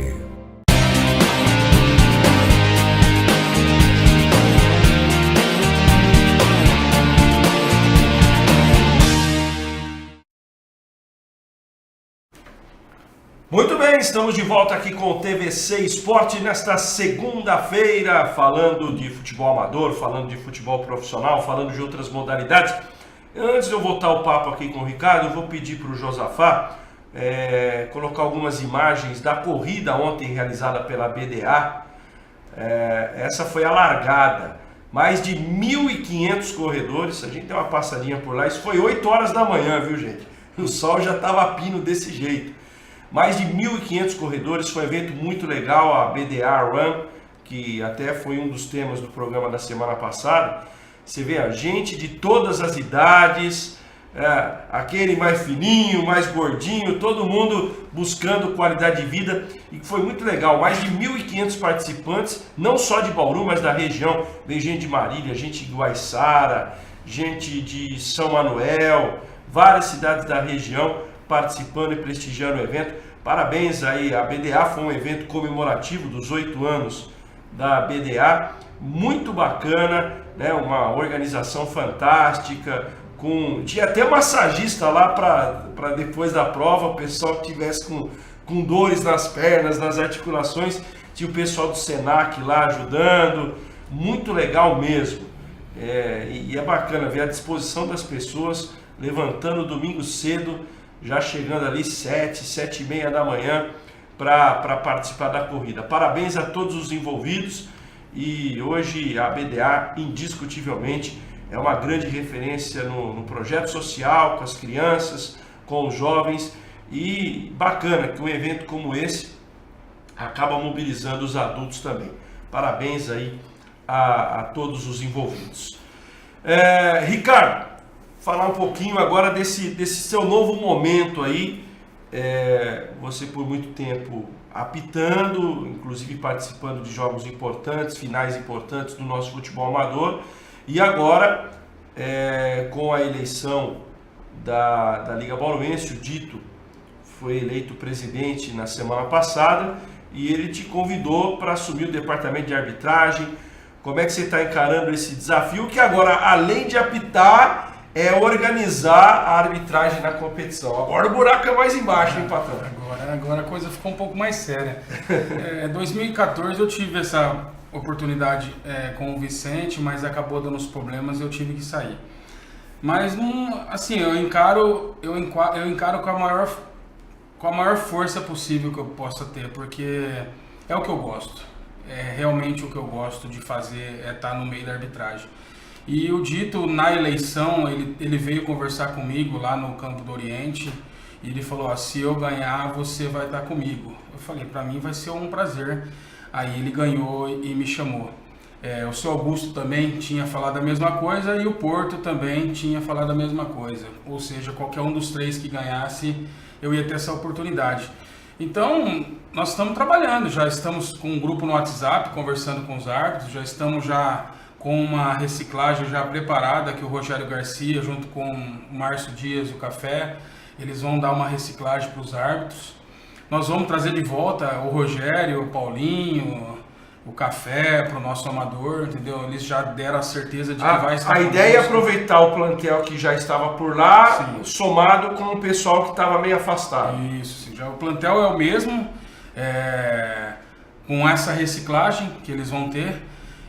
S1: Muito bem, estamos de volta aqui com o TVC Esporte nesta segunda-feira, falando de futebol amador, falando de futebol profissional, falando de outras modalidades. Antes de eu voltar o papo aqui com o Ricardo, eu vou pedir para o Josafá colocar algumas imagens da corrida ontem realizada pela BDA. Essa foi a largada. Mais de 1.500 corredores, a gente deu uma passadinha por lá. Isso foi 8 horas da manhã, viu, gente? O sol já estava a pino desse jeito. Mais de 1.500 corredores, foi um evento muito legal, a BDA Run, que até foi um dos temas do programa da semana passada. Você vê a gente de todas as idades, aquele mais fininho, mais gordinho, todo mundo buscando qualidade de vida, e foi muito legal. Mais de 1.500 participantes, não só de Bauru, mas da região. Veio gente de Marília, gente de Guaiçara, gente de São Manuel, várias cidades da região participando e prestigiando o evento. Parabéns aí, a BDA foi um evento comemorativo dos 8 anos da BDA, muito bacana, né? Uma organização fantástica, Tinha até massagista lá para depois da prova, o pessoal que tivesse com dores nas pernas, nas articulações, tinha o pessoal do Senac lá ajudando, muito legal mesmo. E é bacana ver a disposição das pessoas levantando domingo cedo, já chegando ali 7h30 da manhã para participar da corrida. Parabéns a todos os envolvidos, e hoje a BDA indiscutivelmente é uma grande referência no projeto social, com as crianças, com os jovens, e bacana que um evento como esse acaba mobilizando os adultos também. Parabéns aí a todos os envolvidos. Ricardo, falar um pouquinho agora desse seu novo momento aí. Você por muito tempo apitando, inclusive participando de jogos importantes, finais importantes do nosso futebol amador. E agora, com a eleição da Liga Bauruense, o Dito foi eleito presidente na semana passada e ele te convidou para assumir o departamento de arbitragem. Como é que você está encarando esse desafio que agora, além de apitar, é organizar a arbitragem na competição? Agora o buraco é mais embaixo, hein, patrão?
S2: Agora a coisa ficou um pouco mais séria. Em 2014 eu tive essa oportunidade com o Vicente, mas acabou dando uns problemas e eu tive que sair. Mas assim, eu encaro com a maior força possível que eu possa ter, porque é o que eu gosto. É realmente o que eu gosto de fazer, é estar no meio da arbitragem. E o Dito, na eleição, ele veio conversar comigo lá no Campo do Oriente e ele falou: se eu ganhar, você vai estar comigo. Eu falei: para mim vai ser um prazer. Aí ele ganhou e me chamou. O seu Augusto também tinha falado a mesma coisa e o Porto também tinha falado a mesma coisa. Ou seja, qualquer um dos três que ganhasse, eu ia ter essa oportunidade. Então, nós estamos trabalhando, já estamos com um grupo no WhatsApp, conversando com os árbitros, já estamos com uma reciclagem já preparada, que o Rogério Garcia, junto com o Márcio Dias e o Café, eles vão dar uma reciclagem para os árbitros. Nós vamos trazer de volta o Rogério, o Paulinho, o Café para o nosso amador, entendeu? Eles já deram a certeza de que vai estar.
S1: A ideia é aproveitar o plantel que já estava por lá, sim, somado com o pessoal que estava meio afastado.
S2: Isso, sim. Já o plantel é o mesmo, com essa reciclagem que eles vão ter,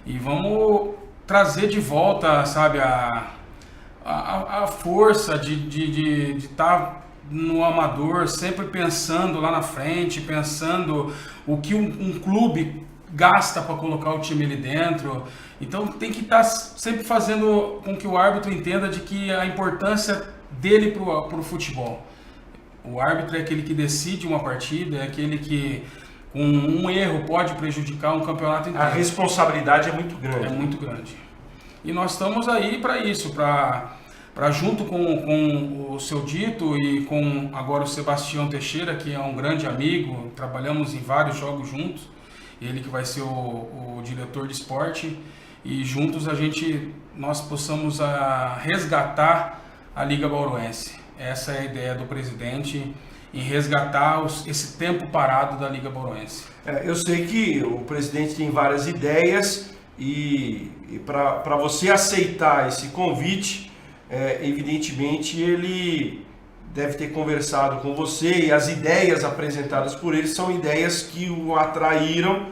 S2: e vamos trazer de volta, sabe, a força de estar no amador, sempre pensando lá na frente, pensando o que um clube gasta para colocar o time ali dentro. Então tem que estar sempre fazendo com que o árbitro entenda de que a importância dele para o futebol. O árbitro é aquele que decide uma partida, é aquele que com um erro pode prejudicar um campeonato inteiro.
S1: A responsabilidade é muito grande.
S2: É muito grande. E nós estamos aí para isso, para junto com o seu Dito e com agora o Sebastião Teixeira, que é um grande amigo, trabalhamos em vários jogos juntos, ele que vai ser o diretor de esporte, e juntos nós possamos resgatar a Liga Bauruense. Essa é a ideia do presidente, em resgatar esse tempo parado da Liga Bauruense.
S1: Eu sei que o presidente tem várias ideias e para você aceitar esse convite, evidentemente ele deve ter conversado com você, e as ideias apresentadas por ele são ideias que o atraíram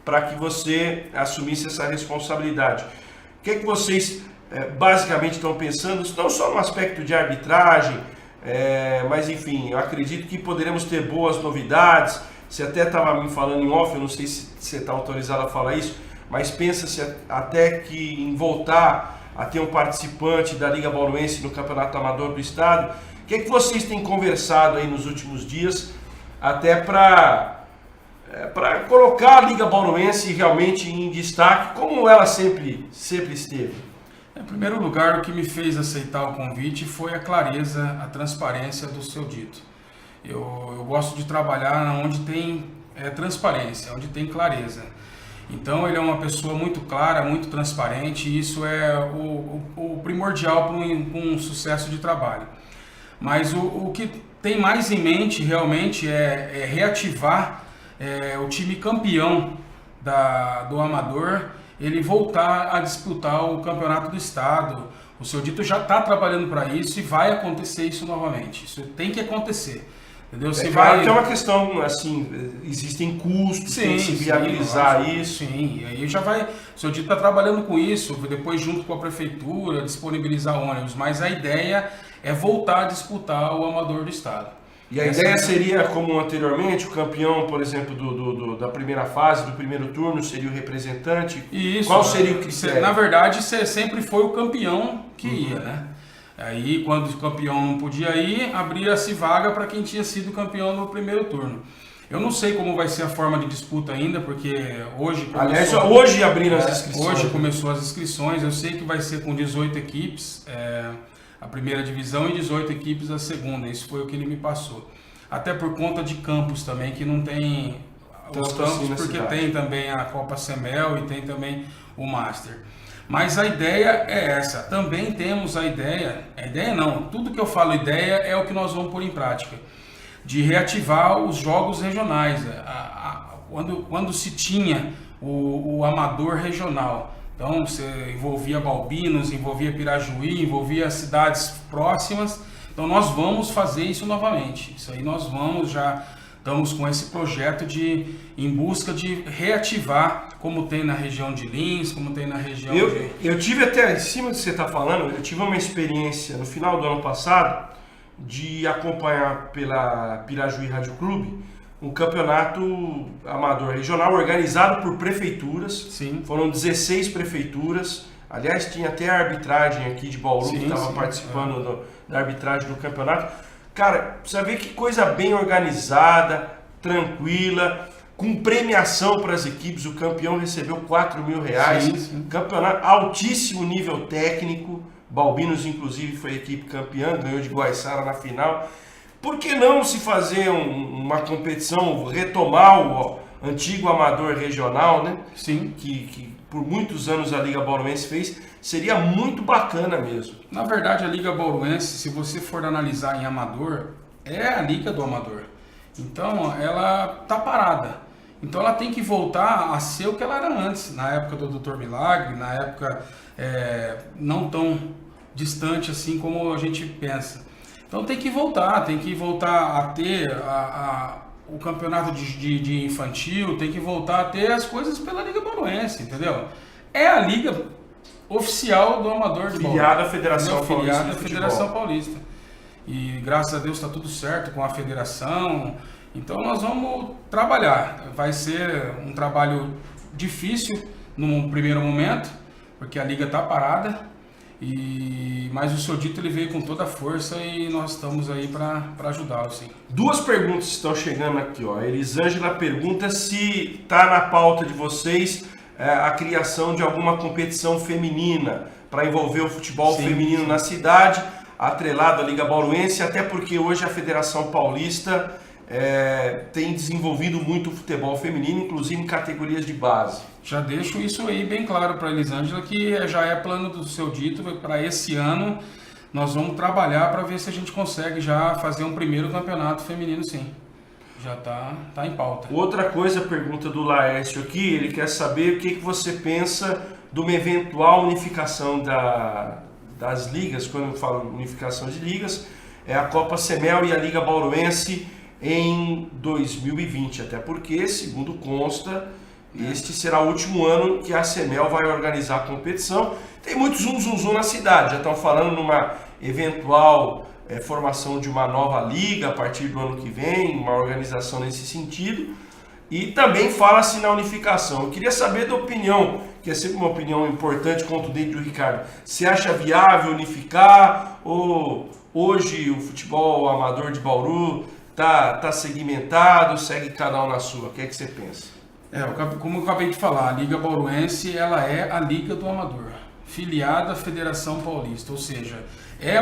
S1: para que você assumisse essa responsabilidade. O que é que vocês basicamente estão pensando, não só no aspecto de arbitragem, mas enfim, eu acredito que poderemos ter boas novidades. Você até estava me falando em off, eu não sei se você está autorizado a falar isso, mas pensa-se até que em voltar a ter um participante da Liga Bauruense no Campeonato Amador do Estado. O que é que vocês têm conversado aí nos últimos dias, até para colocar a Liga Bauruense realmente em destaque, como ela sempre esteve?
S2: Em primeiro lugar, o que me fez aceitar o convite foi a clareza, a transparência do seu Dito. Eu gosto de trabalhar onde tem transparência, onde tem clareza. Então ele é uma pessoa muito clara, muito transparente, e isso é o primordial para um sucesso de trabalho. Mas o que tem mais em mente realmente é reativar o time campeão do Amador, ele voltar a disputar o Campeonato do Estado, O seu Dito já está trabalhando para isso e vai acontecer isso novamente. Isso tem que acontecer. Entendeu?
S1: Claro que é uma questão, assim, existem custos, tem que se viabilizar isso.
S2: Sim, e aí já vai, o seu Dito está trabalhando com isso, depois junto com a prefeitura, disponibilizar ônibus, mas a ideia é voltar a disputar o amador do estado.
S1: E a ideia seria, como anteriormente, o campeão, por exemplo, da primeira fase, do primeiro turno, seria o representante?
S2: Isso.
S1: Qual seria o critério?
S2: Na verdade, sempre foi o campeão que ia, né? Aí, quando o campeão não podia ir, abria-se vaga para quem tinha sido campeão no primeiro turno. Eu não sei como vai ser a forma de disputa ainda, porque hoje começou...
S1: Aliás, hoje abriram as inscrições.
S2: Hoje começou as inscrições, eu sei que vai ser com 18 equipes, a primeira divisão, e 18 equipes a segunda. Isso foi o que ele me passou. Até por conta de campos também, que não tem os campos, porque tem também a Copa Semel e tem também o Master. Mas a ideia é essa. Também temos a ideia não, tudo que eu falo ideia é o que nós vamos pôr em prática, de reativar os jogos regionais. Quando se tinha o amador regional, então você envolvia Balbinos, envolvia Pirajuí, envolvia cidades próximas, então nós vamos fazer isso novamente. Isso aí nós estamos com esse projeto em busca de reativar, como tem na região de Lins, como tem na região
S1: Eu tive até, em cima do que você está falando, eu tive uma experiência no final do ano passado de acompanhar pela Pirajuí Rádio Clube um campeonato amador regional organizado por prefeituras.
S2: Sim.
S1: Foram 16 prefeituras. Aliás, tinha até a arbitragem aqui de Bauru que estava participando da arbitragem do campeonato. Cara, você vê que coisa bem organizada, tranquila, com premiação para as equipes. O campeão recebeu R$4.000.
S2: Sim.
S1: Campeonato altíssimo nível técnico. Balbinos, inclusive, foi a equipe campeã, ganhou de Guaiçara na final. Por que não se fazer uma competição, retomar o antigo amador regional, né?
S2: Sim.
S1: Que por muitos anos a Liga Bauruense fez, seria muito bacana mesmo.
S2: Na verdade, a Liga Bauruense, se você for analisar em amador, é a Liga do Amador. Então, ela está parada. Então, ela tem que voltar a ser o que ela era antes, na época do Dr. Milagre, na época não tão distante assim como a gente pensa. Então, tem que voltar a ter o campeonato de infantil, tem que voltar a ter as coisas pela Liga Bauruense, entendeu? É a liga oficial do amador de Bauru.
S1: Filiada à Federação Paulista.
S2: Filiada à Federação Paulista. E graças a Deus está tudo certo com a federação. Então nós vamos trabalhar. Vai ser um trabalho difícil num primeiro momento, porque a liga está parada. Mas o seu Dito ele veio com toda a força e nós estamos aí para ajudá-lo, sim.
S1: Duas perguntas estão chegando aqui, ó. A Elisângela pergunta se está na pauta de vocês a criação de alguma competição feminina para envolver o futebol feminino na cidade, atrelado à Liga Bauruense, até porque hoje a Federação Paulista tem desenvolvido muito o futebol feminino, inclusive em categorias de base.
S2: Já deixo isso aí bem claro para a Elisângela, que já é plano do seu Dito. Para esse ano nós vamos trabalhar para ver se a gente consegue já fazer um primeiro campeonato feminino, sim. Já tá em pauta.
S1: Outra coisa, pergunta do Laércio aqui, ele quer saber o que você pensa de uma eventual unificação das ligas. Quando eu falo unificação de ligas, é a Copa Semel e a Liga Bauruense em 2020, até porque, segundo consta, este será o último ano que a Semel vai organizar a competição. Tem muito zum na cidade, já estão falando numa eventual formação de uma nova liga a partir do ano que vem, uma organização nesse sentido, e também fala-se na unificação. Eu queria saber da opinião, que é sempre uma opinião importante, contundente do Ricardo. Você acha viável unificar, ou hoje o futebol amador de Bauru tá segmentado, segue cada um na sua? O que é que você pensa?
S2: Como eu acabei de falar, a Liga Bauruense ela é a Liga do Amador, filiada à Federação Paulista, ou seja, é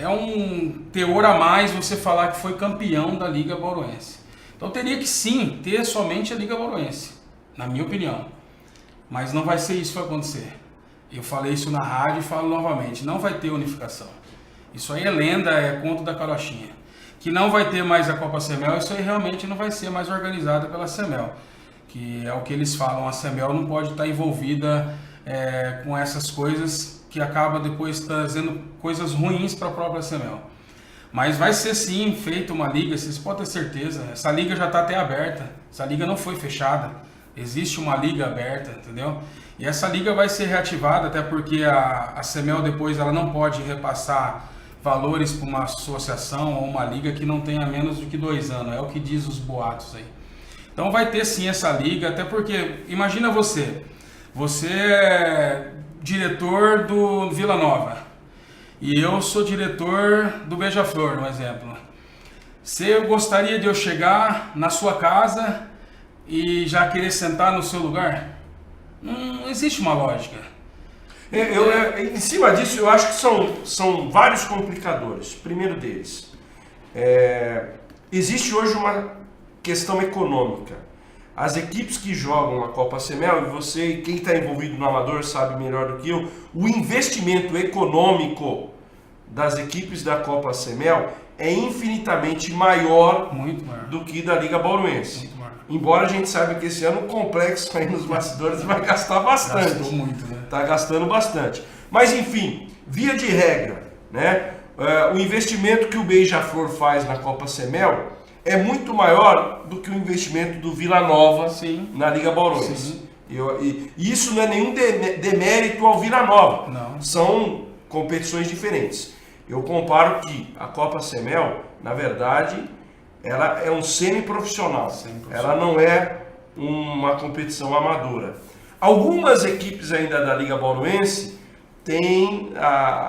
S2: um teor a mais você falar que foi campeão da Liga Bauruense. Então teria que sim ter somente a Liga Bauruense, na minha opinião, mas não vai ser isso que vai acontecer. Eu falei isso na rádio e falo novamente, não vai ter unificação. Isso aí é lenda, é conto da carochinha. Que não vai ter mais a Copa Semel, isso aí realmente não vai ser mais organizada pela Semel. Que é o que eles falam, a Semel não pode estar envolvida com essas coisas que acaba depois trazendo coisas ruins para a própria CMEL. Mas vai ser sim feita uma liga, vocês podem ter certeza. Essa liga já está até aberta, essa liga não foi fechada, existe uma liga aberta, entendeu? E essa liga vai ser reativada, até porque a CMEL depois ela não pode repassar valores para uma associação ou uma liga que não tenha menos do que 2 anos, é o que diz os boatos aí. Então vai ter sim essa liga, até porque, imagina você é diretor do Vila Nova e eu sou diretor do Beija-Flor, um exemplo. Você gostaria de eu chegar na sua casa e já querer sentar no seu lugar? Não existe uma lógica.
S1: Em cima disso, eu acho que são vários complicadores. Primeiro deles, existe hoje uma questão econômica. As equipes que jogam a Copa CMEL, e você, quem está envolvido no amador sabe melhor do que eu, o investimento econômico das equipes da Copa CMEL é infinitamente maior, do que da Liga Bauruense. Embora a gente saiba que esse ano o complexo aí nos bastidores vai gastar bastante.
S2: Gastou muito, né?
S1: Está gastando bastante. Mas enfim, via de regra, né? O investimento que o Beija-Flor faz na Copa CMEL é muito maior do que o investimento do Vila Nova na Liga Bauruense. E isso não é nenhum demérito ao Vila Nova.
S2: Não.
S1: São competições diferentes. Eu comparo que a Copa CMEL, na verdade, ela é um semi-profissional. Ela não é uma competição amadora. Algumas equipes ainda da Liga Bauruense têm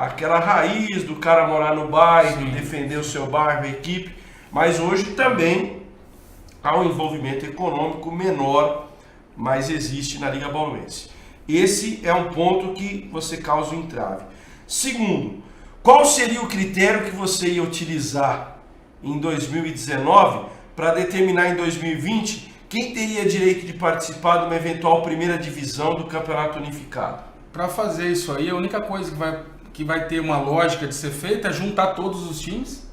S1: aquela raiz do cara morar no bairro, defender o seu bairro, a equipe, mas hoje também há um envolvimento econômico menor, mas existe na Liga Bauruense. Esse é um ponto que você causa um entrave. Segundo, qual seria o critério que você ia utilizar em 2019 para determinar em 2020 quem teria direito de participar de uma eventual primeira divisão do Campeonato Unificado?
S2: Para fazer isso aí, a única coisa que vai ter uma lógica de ser feita é juntar todos os times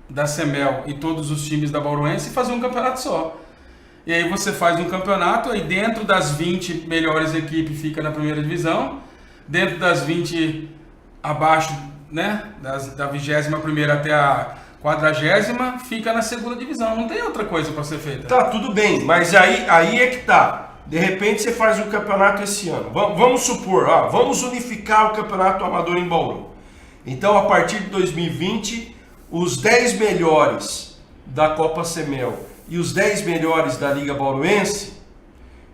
S2: da CMEL e todos os times da Bauruense e fazer um campeonato só. E aí você faz um campeonato, aí dentro das 20 melhores equipes fica na primeira divisão, dentro das 20 abaixo, né, da 21ª até a 40ª, fica na segunda divisão. Não tem outra coisa para ser feita.
S1: Tá, tudo bem, mas aí é que tá. De repente você faz um campeonato esse ano. Vamos supor, vamos unificar o campeonato amador em Bauru. Então, a partir de 2020, os 10 melhores da Copa CMEL e os 10 melhores da Liga Bauruense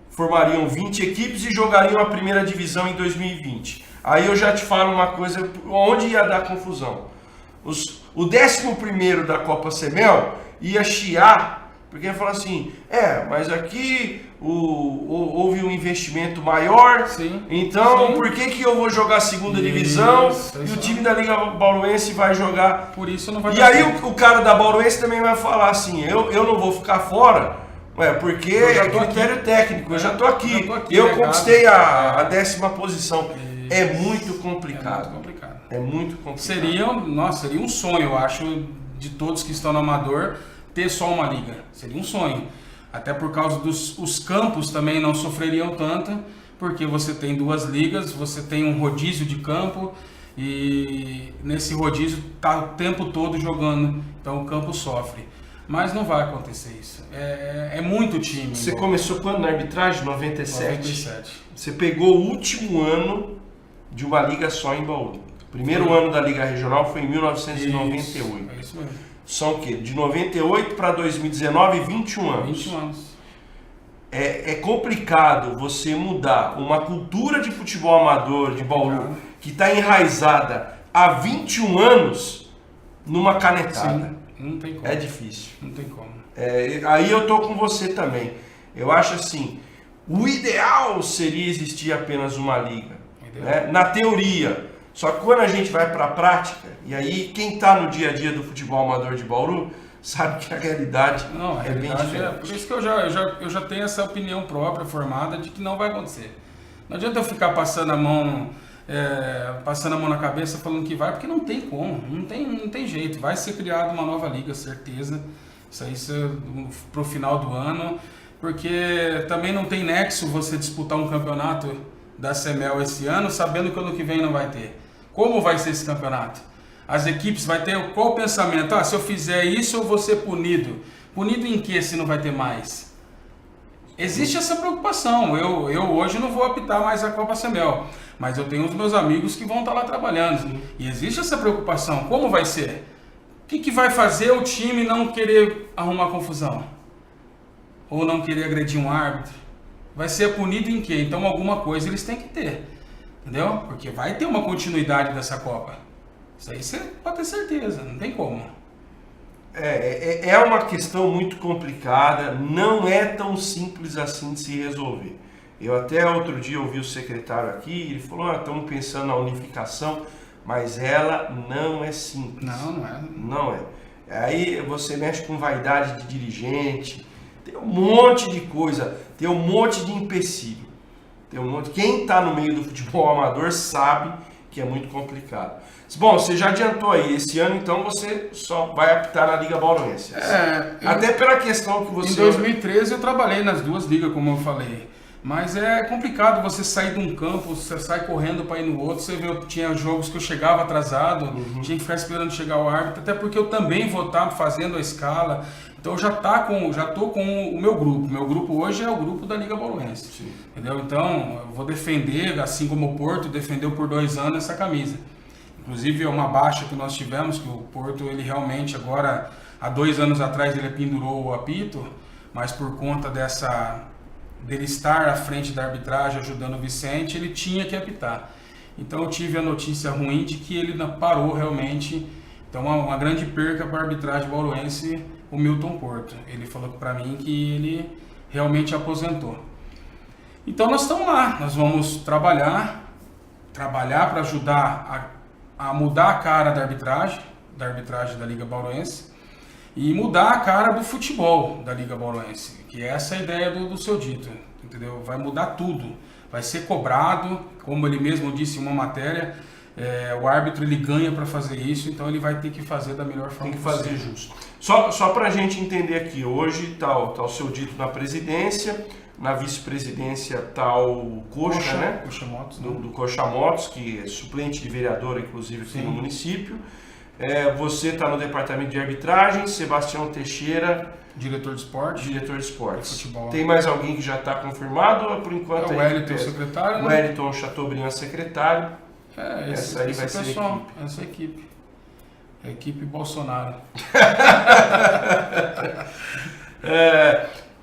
S1: formariam 20 equipes e jogariam a primeira divisão em 2020. Aí eu já te falo uma coisa, onde ia dar confusão. O 11º da Copa CMEL ia chiar, porque ia falar assim, mas aqui houve um investimento maior, então por que eu vou jogar a segunda divisão e o time da Liga Bauruense vai jogar?
S2: Por isso não vai.
S1: E aí o cara da Bauruense também vai falar assim, eu não vou ficar fora, porque é critério técnico, eu já estou aqui, eu conquistei a 10ª posição. É muito complicado. É muito complicado.
S2: Seria um sonho, eu acho, de todos que estão no amador, ter só uma liga. Seria um sonho. Até por causa os campos também não sofreriam tanto, porque você tem 2 ligas, você tem um rodízio de campo e nesse rodízio tá o tempo todo jogando, então o campo sofre. Mas não vai acontecer isso. É muito time.
S1: Você começou quando na arbitragem? 97?
S2: 97.
S1: Você pegou o último ano de uma liga só em Bauru. O primeiro ano da Liga Regional foi em 1998.
S2: É isso mesmo.
S1: São o quê? De 98 para 2019, 21 anos.
S2: 21 anos.
S1: É complicado você mudar uma cultura de futebol amador de Bauru que está enraizada há 21 anos numa canetada.
S2: Sim, não tem como.
S1: É difícil.
S2: Não tem como.
S1: Aí eu tô com você também. Eu acho assim, o ideal seria existir apenas uma liga, né? Na teoria. Só que quando a gente vai para a prática, e aí quem está no dia a dia do futebol amador de Bauru sabe que a realidade bem diferente.
S2: Por isso que eu já tenho essa opinião própria formada de que não vai acontecer. Não adianta eu ficar passando a mão na cabeça falando que vai, porque não tem como, não tem jeito. Vai ser criada uma nova liga, certeza. Isso aí pro final do ano, porque também não tem nexo você disputar um campeonato da CEMEL esse ano, sabendo que ano que vem não vai ter? Como vai ser esse campeonato? As equipes vai ter qual o pensamento? Se eu fizer isso eu vou ser punido. Punido em que se não vai ter mais? Existe essa preocupação. Eu hoje não vou apitar mais a Copa CEMEL, mas eu tenho os meus amigos que vão estar lá trabalhando. E existe essa preocupação. Como vai ser? O que vai fazer o time não querer arrumar confusão? Ou não querer agredir um árbitro? Vai ser punido em quê? Então alguma coisa eles têm que ter. Entendeu? Porque vai ter uma continuidade dessa Copa. Isso aí você pode ter certeza, não tem como.
S1: É uma questão muito complicada, não é tão simples assim de se resolver. Eu até outro dia ouvi o secretário aqui, ele falou, estamos pensando na unificação, mas ela não é simples.
S2: Não é.
S1: Não é. Aí você mexe com vaidade de dirigente, tem um monte de coisa, tem um monte de empecilho. Quem está no meio do futebol amador sabe que é muito complicado. Bom, você já adiantou aí, esse ano então você só vai apitar na Liga Bauruense. Até pela questão que você...
S2: Em 2013 eu trabalhei nas duas ligas, como eu falei. Mas é complicado você sair de um campo, você sai correndo para ir no outro. Você vê, tinha jogos que eu chegava atrasado, tinha que ficar esperando chegar o árbitro, até porque eu também vou estar fazendo a escala. Então eu já tô com o meu grupo. Meu grupo hoje é o grupo da Liga Bauruense. Entendeu? Então eu vou defender, assim como o Porto defendeu por 2 anos essa camisa. Inclusive é uma baixa que nós tivemos, que o Porto, ele realmente agora, há 2 anos atrás ele pendurou o apito, mas por conta dele estar à frente da arbitragem ajudando o Vicente, ele tinha que apitar. Então eu tive a notícia ruim de que ele parou realmente. Então uma grande perca para a arbitragem bauruense, o Milton Porto. Ele falou para mim que ele realmente aposentou. Então nós estamos lá, nós vamos trabalhar para ajudar a mudar a cara da arbitragem da Liga Bauruense e mudar a cara do futebol da Liga Bauruense, que é essa a ideia do seu dito, entendeu? Vai mudar tudo, vai ser cobrado, como ele mesmo disse em uma matéria, o árbitro ele ganha para fazer isso, então ele vai ter que fazer da melhor forma possível.
S1: Tem que fazer justo. Só para a gente entender aqui, hoje está o seu dito na presidência, na vice-presidência está o Coxa, né?
S2: Coxa Motos,
S1: do Coxa Motos, que é suplente de vereador, inclusive, aqui no município. Você está no departamento de arbitragem, Sebastião Teixeira,
S2: diretor de esporte.
S1: Diretor de esportes.
S2: Futebol.
S1: Tem mais alguém que já está confirmado ou por enquanto?
S2: O Wellington, secretário.
S1: O Wellington Chateaubriand, secretário.
S2: Essa aí vai ser pessoal, essa equipe. A equipe Bolsonaro.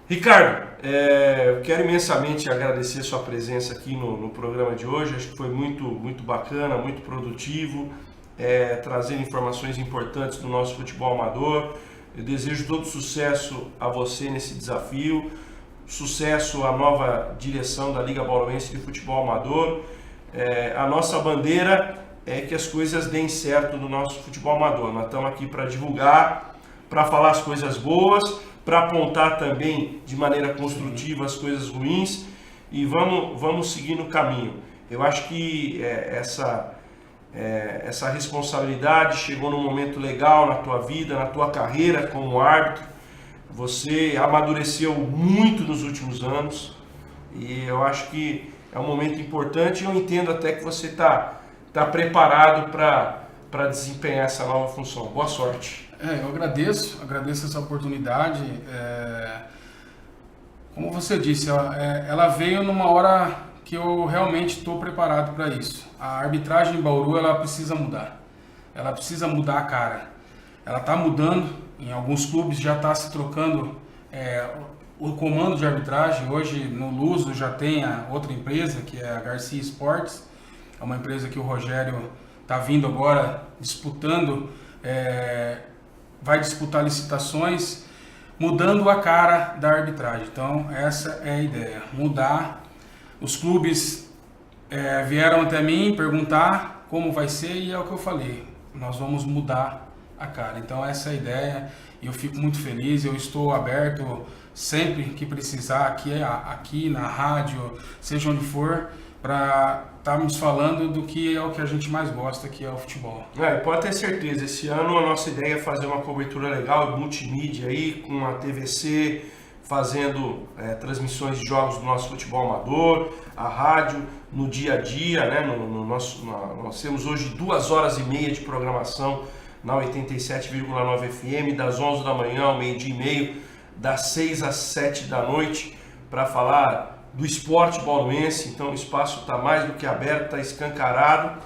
S1: Ricardo, eu quero imensamente agradecer sua presença aqui no programa de hoje. Acho que foi muito bacana, muito produtivo, trazer informações importantes do nosso futebol amador. Eu desejo todo sucesso a você nesse desafio, sucesso à nova direção da Liga Bauruense de Futebol Amador. A nossa bandeira é que as coisas deem certo no nosso futebol amador. Nós estamos aqui para divulgar, para falar as coisas boas, para apontar também de maneira construtiva as coisas ruins e vamos seguir no caminho. Eu acho que essa responsabilidade chegou num momento legal na tua vida, na tua carreira como árbitro. Você amadureceu muito nos últimos anos e eu acho que é um momento importante e eu entendo até que você está preparado para desempenhar essa nova função. Boa sorte.
S2: Eu agradeço essa oportunidade. Como você disse, ela veio numa hora que eu realmente estou preparado para isso. A arbitragem em Bauru, ela precisa mudar. Ela precisa mudar a cara. Ela está mudando, em alguns clubes já está se trocando o comando de arbitragem. Hoje no Luso já tem a outra empresa, que é a Garcia Esportes. É uma empresa que o Rogério está vindo agora disputando, vai disputar licitações, mudando a cara da arbitragem. Então essa é a ideia, mudar. Os clubes vieram até mim perguntar como vai ser e é o que eu falei, nós vamos mudar a cara. Então essa é a ideia e eu fico muito feliz, eu estou aberto sempre que precisar aqui na rádio, seja onde for, para estarmos falando do que é o que a gente mais gosta, que é o futebol.
S1: Pode ter certeza, esse ano a nossa ideia é fazer uma cobertura legal, multimídia aí, com a TVC, fazendo transmissões de jogos do nosso futebol amador, a rádio no dia a dia, né? Nós temos hoje 2 horas e meia de programação na 87,9 FM, das 11 da manhã ao meio-dia e meio, das 6 às 7 da noite, para falar do esporte bauruense. Então o espaço está mais do que aberto, está escancarado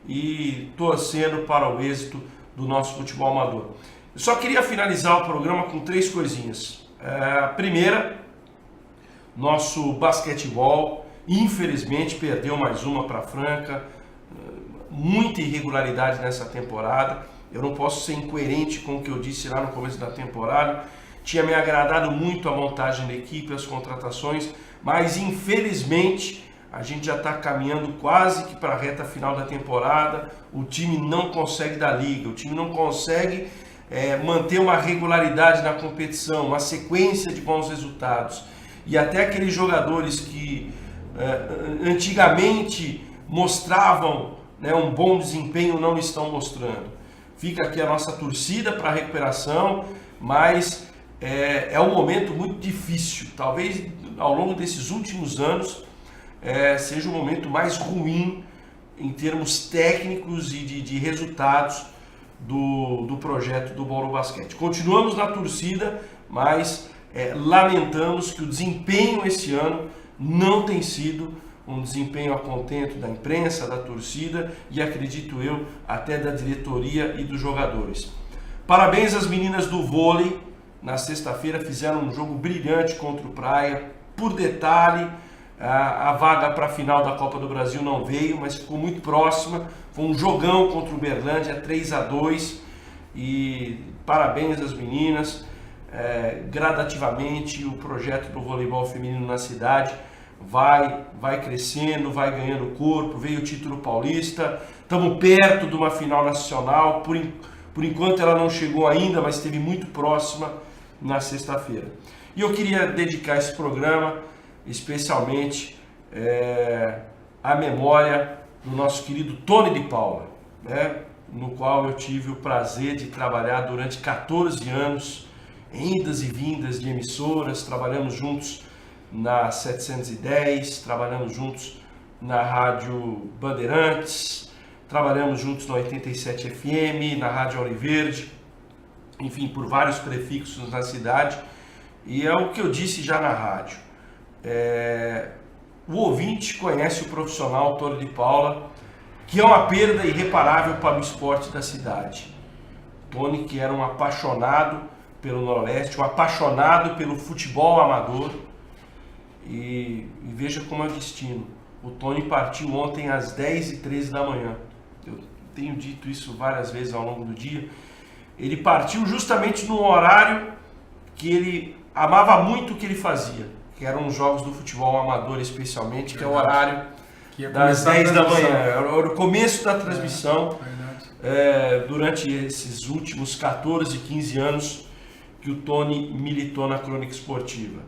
S1: e torcendo para o êxito do nosso futebol amador. Eu só queria finalizar o programa com 3 coisinhas. A primeira, nosso basquetebol, infelizmente, perdeu mais uma para Franca, muita irregularidade nessa temporada. Eu não posso ser incoerente com o que eu disse lá no começo da temporada. Tinha me agradado muito a montagem da equipe, as contratações, mas infelizmente a gente já está caminhando quase que para a reta final da temporada. O time não consegue dar liga, o time não consegue manter uma regularidade na competição, uma sequência de bons resultados. E até aqueles jogadores que antigamente mostravam, né, um bom desempenho não estão mostrando. Fica aqui a nossa torcida para a recuperação, mas é um momento muito difícil. Talvez ao longo desses últimos anos seja o momento mais ruim em termos técnicos e de resultados do projeto do Bauru Basquete. Continuamos na torcida, mas lamentamos que o desempenho esse ano não tem sido um desempenho a contento da imprensa, da torcida e, acredito eu, até da diretoria e dos jogadores. Parabéns às meninas do vôlei. Na sexta-feira fizeram um jogo brilhante contra o Praia. Por detalhe, a vaga para a final da Copa do Brasil não veio, mas ficou muito próxima. Foi um jogão contra o Uberlândia, 3-2. E parabéns às meninas. Gradativamente, o projeto do voleibol feminino na cidade vai crescendo, vai ganhando corpo. Veio o título paulista. Estamos perto de uma final nacional. Por enquanto ela não chegou ainda, mas esteve muito próxima na sexta-feira. E eu queria dedicar esse programa especialmente à memória do nosso querido Tony de Paula, né, no qual eu tive o prazer de trabalhar durante 14 anos, em idas e vindas de emissoras. Trabalhamos juntos na 710, trabalhamos juntos na Rádio Bandeirantes, trabalhamos juntos na 87 FM, na Rádio Auriverde, enfim, por vários prefixos na cidade. E é o que eu disse já na rádio. O ouvinte conhece o profissional Tony de Paula, que é uma perda irreparável para o esporte da cidade. Tony, que era um apaixonado pelo Noroeste, um apaixonado pelo futebol amador. E veja como é o destino. O Tony partiu ontem às 10h13 da manhã. Eu tenho dito isso várias vezes ao longo do dia. Ele partiu justamente no horário que ele amava muito o que ele fazia, que eram os jogos do futebol amador especialmente, que é o horário das 10 da manhã. Era o começo da transmissão. Durante esses últimos 14, 15 anos que o Tony militou na crônica esportiva.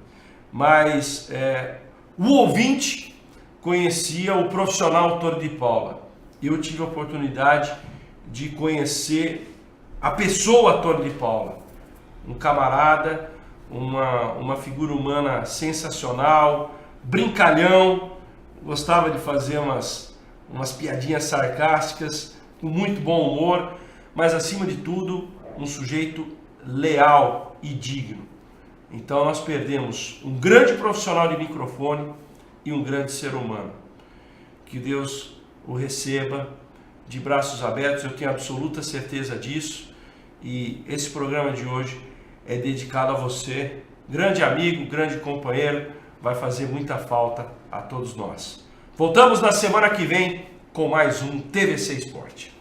S1: Mas o ouvinte conhecia o profissional Tony de Paula. Eu tive a oportunidade de conhecer a pessoa Tony de Paula, um camarada, uma figura humana sensacional, brincalhão, gostava de fazer umas piadinhas sarcásticas, com muito bom humor, mas acima de tudo, um sujeito leal e digno. Então nós perdemos um grande profissional de microfone e um grande ser humano. Que Deus o receba de braços abertos, eu tenho absoluta certeza disso. E esse programa de hoje é dedicado a você, grande amigo, grande companheiro, vai fazer muita falta a todos nós. Voltamos na semana que vem com mais um TVC Esporte.